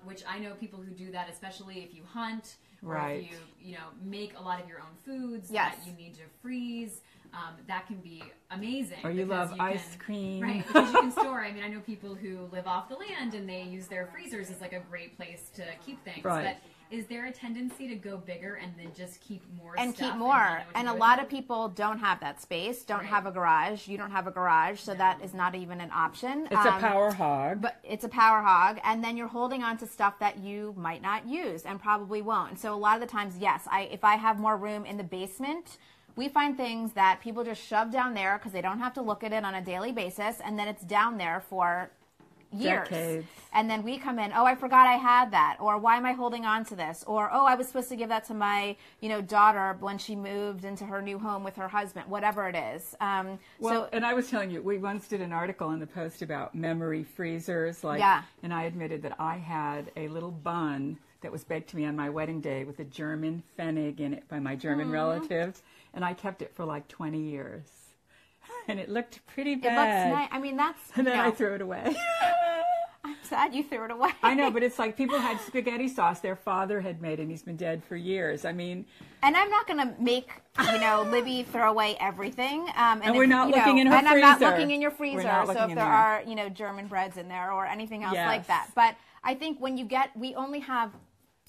Which I know people who do that, especially if you hunt or Right. if you know, make a lot of your own foods Yes. that you need to freeze. That can be amazing. Or you love because ice cream. Right, because you can store. I mean, I know people who live off the land and they use their freezers as like a great place to keep things. Right. But is there a tendency to go bigger and then just keep more And stuff keep more. and And a lot of people don't have that space, don't have a garage. You don't have a garage, so that is not even an option. It's a power hog. But it's a power hog, and then you're holding on to stuff that you might not use and probably won't. And so a lot of the times, yes, if I have more room in the basement, we find things that people just shove down there because they don't have to look at it on a daily basis, and then it's down there for years. Decades. And then we come in, oh, I forgot I had that, or why am I holding on to this, or oh, I was supposed to give that to my, daughter when she moved into her new home with her husband, whatever it is. And I was telling you, we once did an article in the Post about memory freezers, and I admitted that I had a little bun that was baked to me on my wedding day with a German Pfennig in it by my German relatives, and I kept it for like 20 years. And it looked pretty bad. It looks nice. I mean, that's... And then I threw it away. I'm sad you threw it away. I know, but it's like people had spaghetti sauce their father had made, and he's been dead for years. I mean... And I'm not going to make, Libby throw away everything. And we're not looking in her freezer. And I'm not looking in your freezer. So if there are, German breads in there or anything else like that. But I think when we only have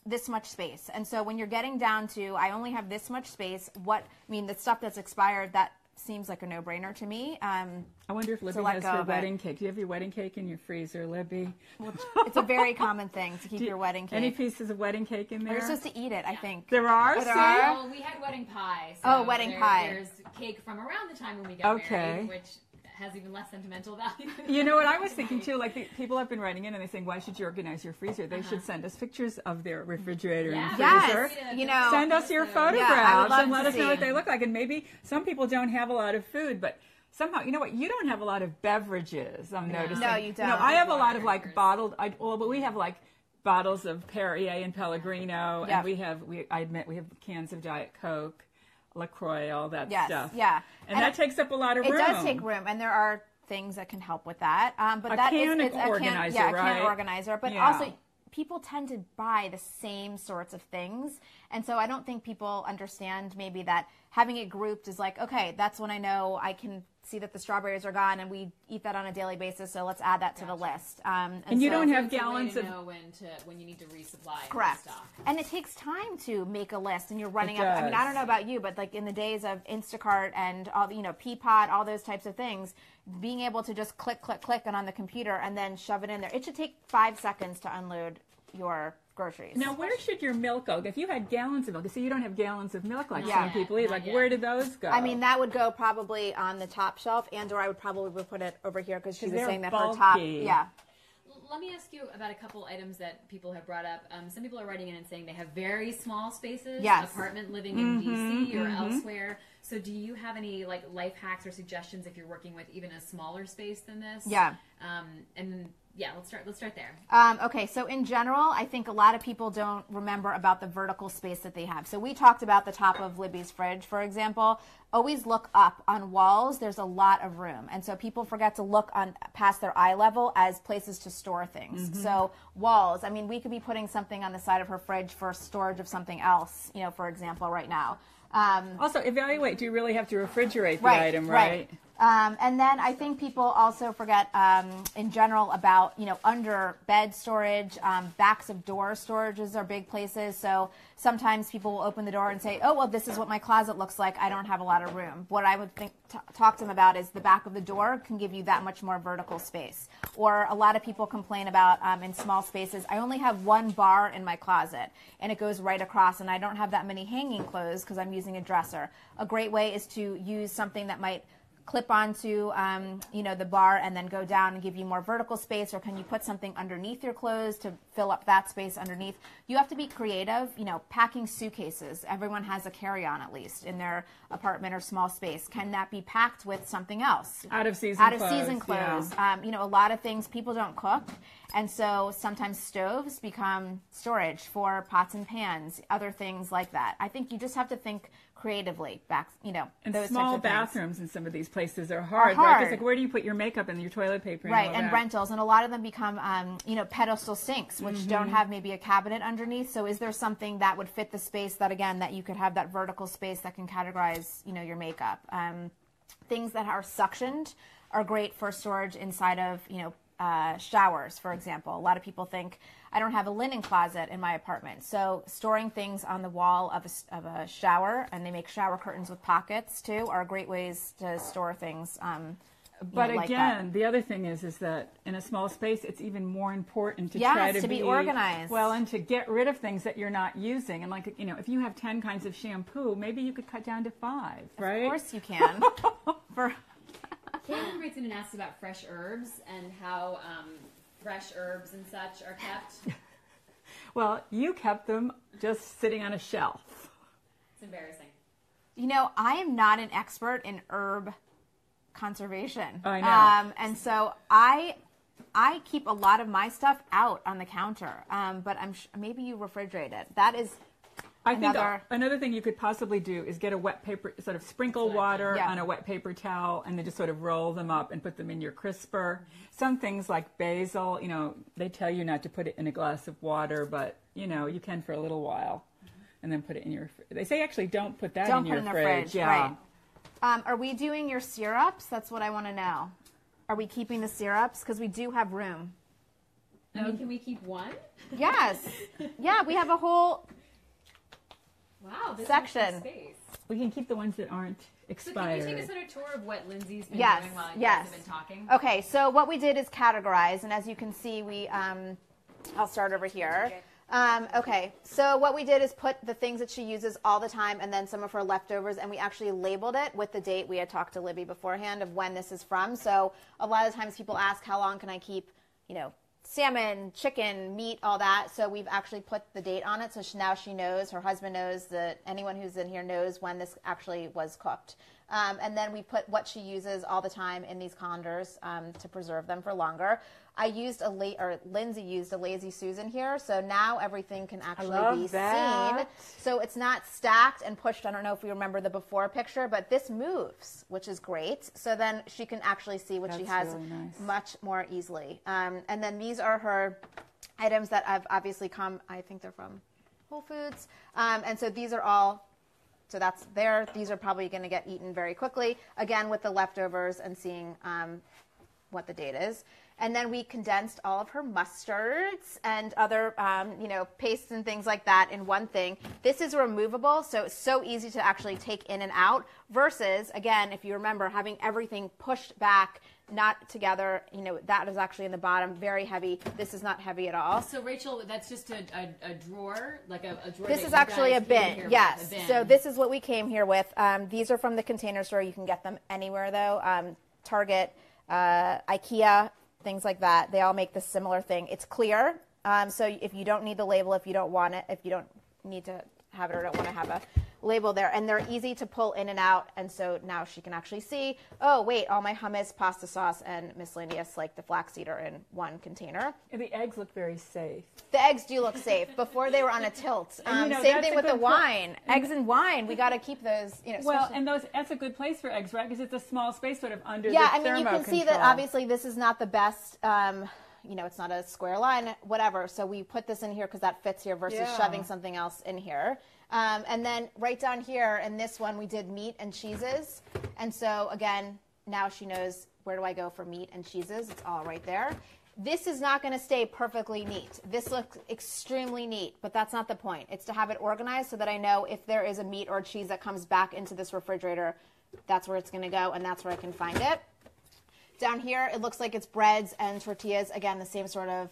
this much space. And so when you're getting down to, I only have this much space, the stuff that's expired, that seems like a no-brainer to me. I wonder if Libby has her wedding cake. Do you have your wedding cake in your freezer, Libby? Well, it's a very common thing to keep your wedding cake. Any pieces of wedding cake in there? You're supposed to eat it, I think. There are? Oh, there are? Well, we had wedding pie. So wedding pie. There's cake from around the time when we got married, which has even less sentimental value. You know what I was thinking too? Like people have been writing in and they're saying, "Why should you organize your freezer?" They should send us pictures of their refrigerator and freezer. Yes, send us your photographs and let us know what they look like. And maybe some people don't have a lot of food, but somehow, you know what? You don't have a lot of beverages. I'm noticing. No, you don't. I have a lot of like bottled. But we have like bottles of Perrier and Pellegrino, and I admit we have cans of Diet Coke. LaCroix, all that stuff. Yeah. And that takes up a lot of room. It does take room, and there are things that can help with that. But that is it's a organizer, a can organizer. But also, people tend to buy the same sorts of things, and so I don't think people understand maybe that having it grouped is like, okay, that's when I know I can see that the strawberries are gone, and we eat that on a daily basis, so let's add that to the list. And you don't have gallons of... know when you need to resupply. Correct. Stock. And it takes time to make a list, and you're running out. I mean, I don't know about you, but like in the days of Instacart and all, Peapod, all those types of things, being able to just click on the computer and then shove it in there. It should take 5 seconds to unload your groceries. Now, where should your milk go? If you had gallons of milk, you don't have gallons of milk like some people eat. Like, where do those go? I mean, that would go probably on the top shelf, or I would probably put it over here because she was saying that bulky. her top. Yeah. Let me ask you about a couple items that people have brought up. Some people are writing in and saying they have very small spaces, apartment living in DC or elsewhere. So do you have any like life hacks or suggestions if you're working with even a smaller space than this? Yeah. Let's start there. Okay, so in general, I think a lot of people don't remember about the vertical space that they have. So we talked about the top of Libby's fridge, for example. Always look up on walls. There's a lot of room. And so people forget to look on past their eye level as places to store things. So walls, I mean, we could be putting something on the side of her fridge for storage of something else, for example, right now. Also, evaluate, do you really have to refrigerate the item, right? And then I think people also forget in general about, under bed storage, backs of door storages are big places. So sometimes people will open the door and say, oh, well, this is what my closet looks like. I don't have a lot of room. What I would talk to them about is the back of the door can give you that much more vertical space. Or a lot of people complain about in small spaces, I only have one bar in my closet and it goes right across and I don't have that many hanging clothes because I'm using a dresser. A great way is to use something that might clip onto, the bar and then go down and give you more vertical space, or can you put something underneath your clothes to fill up that space underneath? You have to be creative, packing suitcases. Everyone has a carry-on at least in their apartment or small space. Can that be packed with something else? Out of season clothes. Yeah. A lot of things, people don't cook. And so sometimes stoves become storage for pots and pans, other things like that. I think you just have to think creatively and those small types of bathrooms in some of these places are hard. Right? It's like, where do you put your makeup and your toilet paper? And right, and rentals. And a lot of them become, pedestal sinks, which don't have maybe a cabinet underneath. So is there something that would fit the space that you could have that vertical space that can categorize, your makeup? Things that are suctioned are great for storage inside of, showers, for example. A lot of people think, I don't have a linen closet in my apartment. So storing things on the wall of a shower, and they make shower curtains with pockets too, are great ways to store things. But again, the other thing is that in a small space, it's even more important to try to be organized. Well, and to get rid of things that you're not using. And if you have 10 kinds of shampoo, maybe you could cut down to 5, right? Of course you can. Caitlin writes in and asks about fresh herbs and how fresh herbs and such are kept. Well, you kept them just sitting on a shelf. It's embarrassing. I am not an expert in herb conservation. I know. And so I keep a lot of my stuff out on the counter, but maybe you refrigerate it. That is I think another thing you could possibly do is get a wet paper, sort of sprinkle water on a wet paper towel, and then just sort of roll them up and put them in your crisper. Some things like basil, they tell you not to put it in a glass of water, but, you can for a little while, and then put it in your fridge. They say actually don't put that in your fridge. Yeah. Right. Are we doing your syrups? That's what I want to know. Are we keeping the syrups? Because we do have room. Can we keep one? Yes. Yeah, we have a whole... Wow, this section. Space. We can keep the ones that aren't expired. So can you take us on a tour of what Lindsay's been doing while you guys have been talking? Okay, so what we did is categorize, and as you can see, we I'll start over here. Okay, so what we did is put the things that she uses all the time and then some of her leftovers, and we actually labeled it with the date. We had talked to Libby beforehand of when this is from. So a lot of times people ask, how long can I keep, salmon, chicken, meat, all that. So we've actually put the date on it. So now she knows, her husband knows, that anyone who's in here knows when this actually was cooked. And then we put what she uses all the time in these colanders to preserve them for longer. Lindsay used a Lazy Susan here, so now everything can actually be seen. So it's not stacked and pushed. I don't know if you remember the before picture, but this moves, which is great. So then she can actually see what she has really nice. Much more easily. And then these are her items that have obviously come, I think they're from Whole Foods. And so these are all... So that's there. These are probably going to get eaten very quickly, again, with the leftovers and seeing what the date is. And then we condensed all of her mustards and other, pastes and things like that in one thing. This is removable, so it's so easy to actually take in and out versus, again, if you remember, having everything pushed back, not together. That is actually in the bottom, very heavy. This is not heavy at all. So, Rachel, that's just a drawer, like a drawer. This is actually a bin, yes. So this is what we came here with. These are from the Container Store. You can get them anywhere, though. Target, IKEA, things like that. They all make this similar thing. It's clear, so if you don't need the label, if you don't want it, if you don't need to have it or don't want to have a label there, and they're easy to pull in and out, and so now she can actually see, oh wait, all my hummus, pasta sauce, and miscellaneous like the flaxseed are in one container. And the eggs look very safe. The eggs do look safe. Before they were on a tilt. Same thing with the wine. Eggs and wine, we got to keep those. Well, and that's a good place for eggs, right? Because it's a small space, sort of under the thermo control. You can see that obviously this is not the best. It's not a square line, whatever. So we put this in here because that fits here versus shoving something else in here. And then right down here in this one, we did meat and cheeses. And so again, now she knows where do I go for meat and cheeses. It's all right there. This is not going to stay perfectly neat. This looks extremely neat, but that's not the point. It's to have it organized so that I know if there is a meat or cheese that comes back into this refrigerator, that's where it's going to go, and that's where I can find it. Down here, it looks like it's breads and tortillas. Again, the same sort of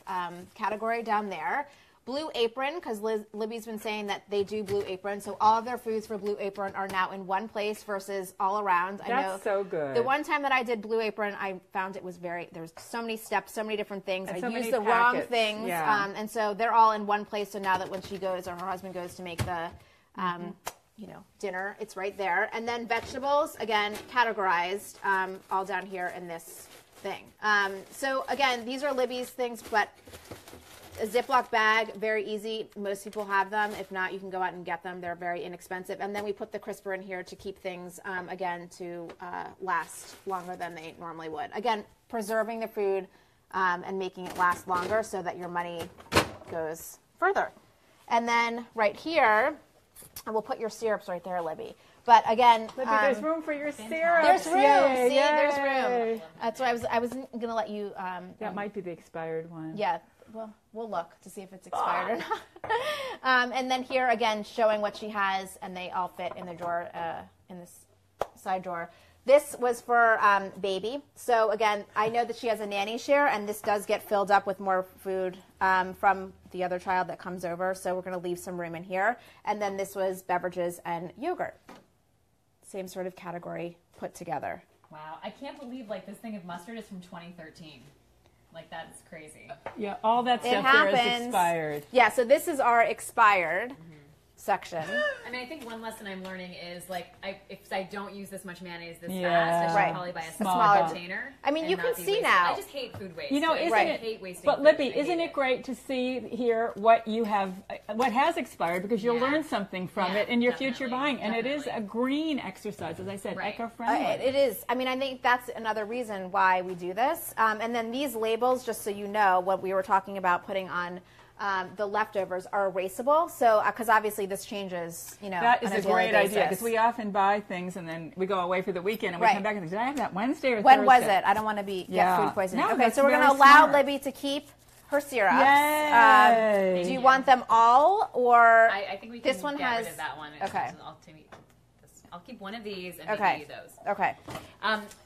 category down there. Blue Apron, because Libby's been saying that they do Blue Apron, so all of their foods for Blue Apron are now in one place versus all around. That's so good. The one time that I did Blue Apron, I found it was there was so many steps, so many different things. And I so used many the packets. wrong things, Yeah. and so they're all in one place. So now that when she goes or her husband goes to make the dinner, it's right there. And then vegetables, again, categorized, all down here in this thing. So again, these are Libby's things, but a Ziploc bag, very easy. Most people have them. If not, you can go out and get them. They're very inexpensive. And then we put the crisper in here to keep things, again, to last longer than they normally would. Again, preserving the food and making it last longer so that your money goes further. And then right here, and we'll put your syrups right there, Libby. But again, Libby, there's room for your syrup. There's room. Yay, See, yay. there's room. That's why I was going to let you. That might be the expired one. Yeah. Well, we'll look to see if it's expired or not. And then here again, showing what she has, and they all fit in the drawer, in this side drawer. This was for baby. So again, I know that she has a nanny share, and this does get filled up with more food from the other child that comes over. So we're going to leave some room in here. And then this was beverages and yogurt. Same sort of category put together. Wow, I can't believe like this thing of mustard is from 2013. Like that's crazy. Yeah, all that It stuff there is happens. expired. Yeah, so this is our expired section. I mean, I think one lesson I'm learning is like, if I don't use this much mayonnaise this Yeah. fast, I should Right. probably buy a Smaller smaller bottle. container. I mean, and you not can be see wasting- now. I just hate food waste. You know, I isn't hate wasting But food. Libby, I hate isn't it great to see here what you have, what has expired, because you'll Yeah. learn something from Yeah, it in your future definitely, buying, and it is a definitely. green exercise, as I said, Right. eco-friendly. It is. I mean, I think that's another reason why we do this. And then these labels, just so you know, what we were talking about putting on the leftovers are erasable. So, because obviously this changes, That is on a daily great idea, basis. because we often buy things and then we go away for the weekend and we Right. come back and think, did I have that Wednesday or When was Thursday? it? I don't want to get Yeah. food poisoning. No, Okay, that's so we're going to very allow smart. Libby to keep her syrups. Yay. Do you want them all, or I think we can this one get has rid of that one. Okay. I'll keep one of these and Okay. maybe those. Okay.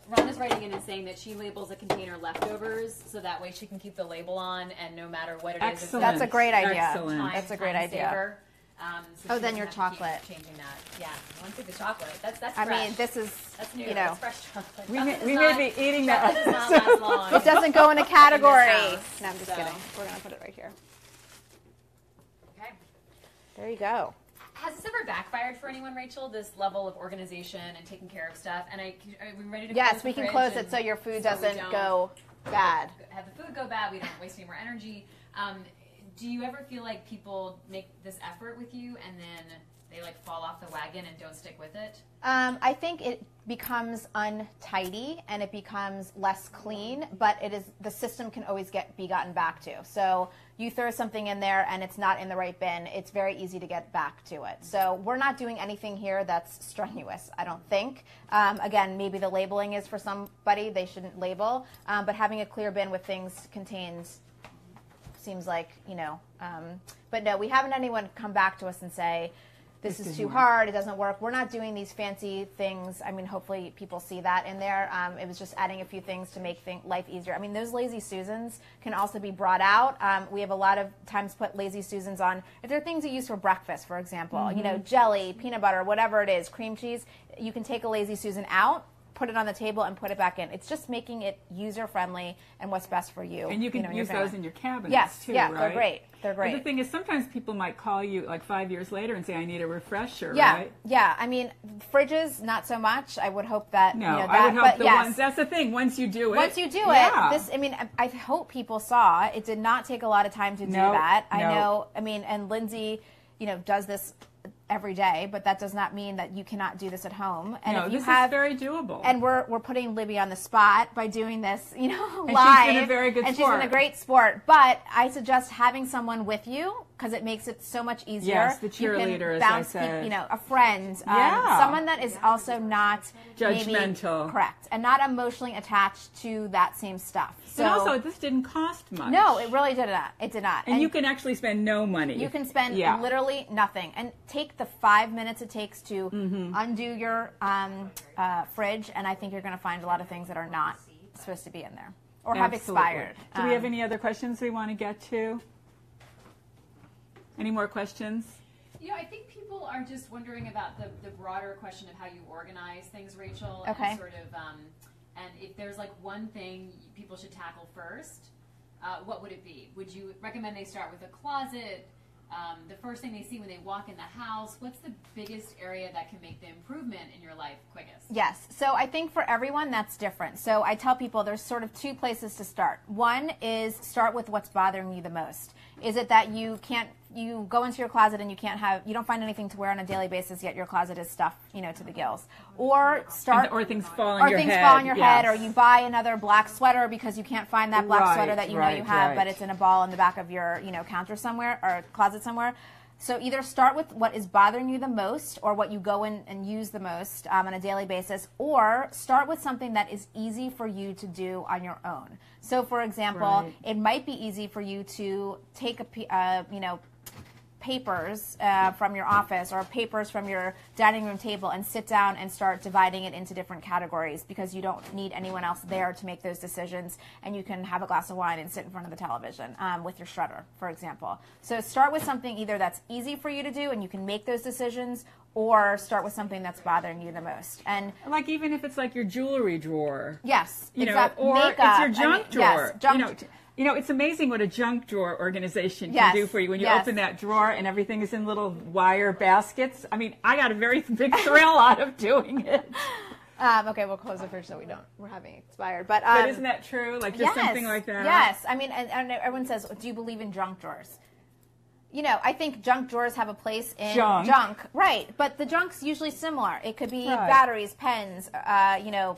Rhonda's writing in and saying that she labels a container leftovers, so that way she can keep the label on, and no matter what it is, it's Excellent. That's a great idea. Excellent. time- That's a great time idea. saver. So Oh, she then doesn't your have to chocolate. keep changing that. Yeah, I want to see the chocolate. That's I fresh. mean, this is, That's new. you know, That's fresh chocolate. We Chocolate may does be not- eating chocolate that. does not last long. it doesn't go in a category. house, No, I'm just so. kidding. We're going to put it right here. Okay. There you go. Has this ever backfired for anyone, Rachel? This level of organization and taking care of stuff, and are we ready to? Yes, close the we can fridge close it and so your food so we doesn't don't go bad. Have the food go bad. We don't waste any more energy. Do you ever feel like people make this effort with you and then they like fall off the wagon and don't stick with it? I think it becomes untidy and it becomes less clean, but the system can always be gotten back to. So you throw something in there and it's not in the right bin, it's very easy to get back to it. So we're not doing anything here that's strenuous, I don't think. Again, maybe the labeling is for somebody, they shouldn't label, but having a clear bin with things contained seems like, but no, we haven't had anyone come back to us and say, this is too hard, it doesn't work. We're not doing these fancy things. I mean, hopefully people see that in there. It was just adding a few things to make life easier. I mean, those Lazy Susans can also be brought out. We have a lot of times put Lazy Susans on. If they're things you use for breakfast, for example, jelly, peanut butter, whatever it is, cream cheese, you can take a Lazy Susan out, put it on the table, and put it back in. It's just making it user-friendly and what's best for you. And you can and use your those family. in your cabinets, Yes, too, yeah, right? they're great. They're But great. the thing is, sometimes people might call you like 5 years later and say, I need a refresher, Yeah, right? yeah. I mean, fridges, not so much. I would hope that, No, that, I would hope but the yes. ones, that's the thing, once you do it. Once you do yeah. it, I hope people saw it did not take a lot of time to do No, that. I no. know, and Lindsay, does this every day, but that does not mean that you cannot do this at home. And No, if you this have, is very doable. and we're putting Libby on the spot by doing this, live. she's been a very good and sport. she's been a great sport. But I suggest having someone with you, because it makes it so much easier. Yes, the cheerleader, as I said. A friend, someone that is also not judgmental, correct, and not emotionally attached to that same stuff. So, and also, this didn't cost much. No, it really did not. It did not. And you can actually spend no money. You can spend literally nothing, and take the 5 minutes it takes to undo your fridge, and I think you're going to find a lot of things that are not supposed to be in there or have expired. Do we have any other questions we want to get to? Any more questions? I think people are just wondering about the broader question of how you organize things, Rachel. Okay. And sort of, and if there's like one thing people should tackle first, what would it be? Would you recommend they start with a closet? The first thing they see when they walk in the house? What's the biggest area that can make the improvement in your life quickest? Yes. So I think for everyone that's different. So I tell people there's sort of 2 places to start. One is start with what's bothering you the most. Is it that you go into your closet and you don't find anything to wear on a daily basis, yet your closet is stuffed, to the gills? Or things fall on your head, or you buy another black sweater because you can't find that black sweater that you have, but it's in a ball in the back of your, counter somewhere or closet somewhere. So either start with what is bothering you the most or what you go in and use the most on a daily basis, or start with something that is easy for you to do on your own. So for example, it might be easy for you to take papers from your office or papers from your dining room table and sit down and start dividing it into different categories, because you don't need anyone else there to make those decisions, and you can have a glass of wine and sit in front of the television with your shredder, for example. So start with something either that's easy for you to do and you can make those decisions, or start with something that's bothering you the most. And like, even if it's like your jewelry drawer. Yes, exactly. Or makeup, it's your junk drawer. Yes, junk. It's amazing what a junk drawer organization can do for you when you open that drawer and everything is in little wire baskets. I mean, I got a very big thrill out of doing it. Okay, we'll close the fridge so we're having expired. But isn't that true? Like, just something like that? Yes. I mean, and everyone says, do you believe in junk drawers? I think junk drawers have a place in junk. Right, but the junk's usually similar. It could be batteries, pens,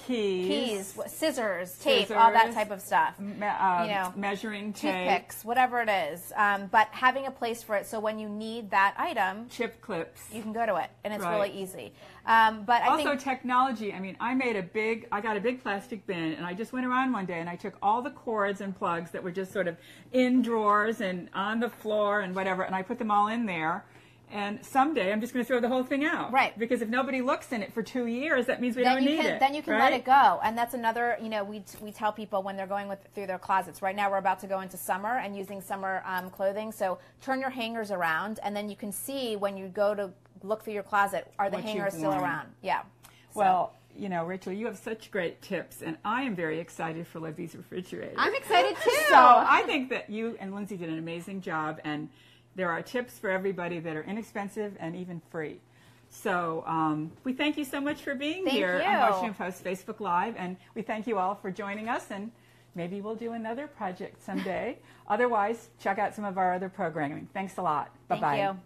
keys, scissors, tape, all that type of stuff. Measuring tape. Toothpicks, whatever it is. But having a place for it, so when you need that item, chip clips, you can go to it, and it's really easy. But I think technology. I mean, I got a big plastic bin, and I just went around one day and I took all the cords and plugs that were just sort of in drawers and on the floor and whatever, and I put them all in there. And someday I'm just going to throw the whole thing out. Right. Because if nobody looks in it for 2 years, that means we don't need it. Then you can let it go. And that's another, we tell people when they're going through their closets. Right now we're about to go into summer and using summer clothing. So turn your hangers around, and then you can see when you go to look through your closet, are the hangers still around? Yeah. Well, Rachel, you have such great tips, and I am very excited for Libby's refrigerator. I'm excited too. So I think that you and Lindsay did an amazing job, and there are tips for everybody that are inexpensive and even free. So we thank you so much for being here on Washington Post Facebook Live, and we thank you all for joining us, and maybe we'll do another project someday. Otherwise, check out some of our other programming. Thanks a lot. Bye-bye. Thank you.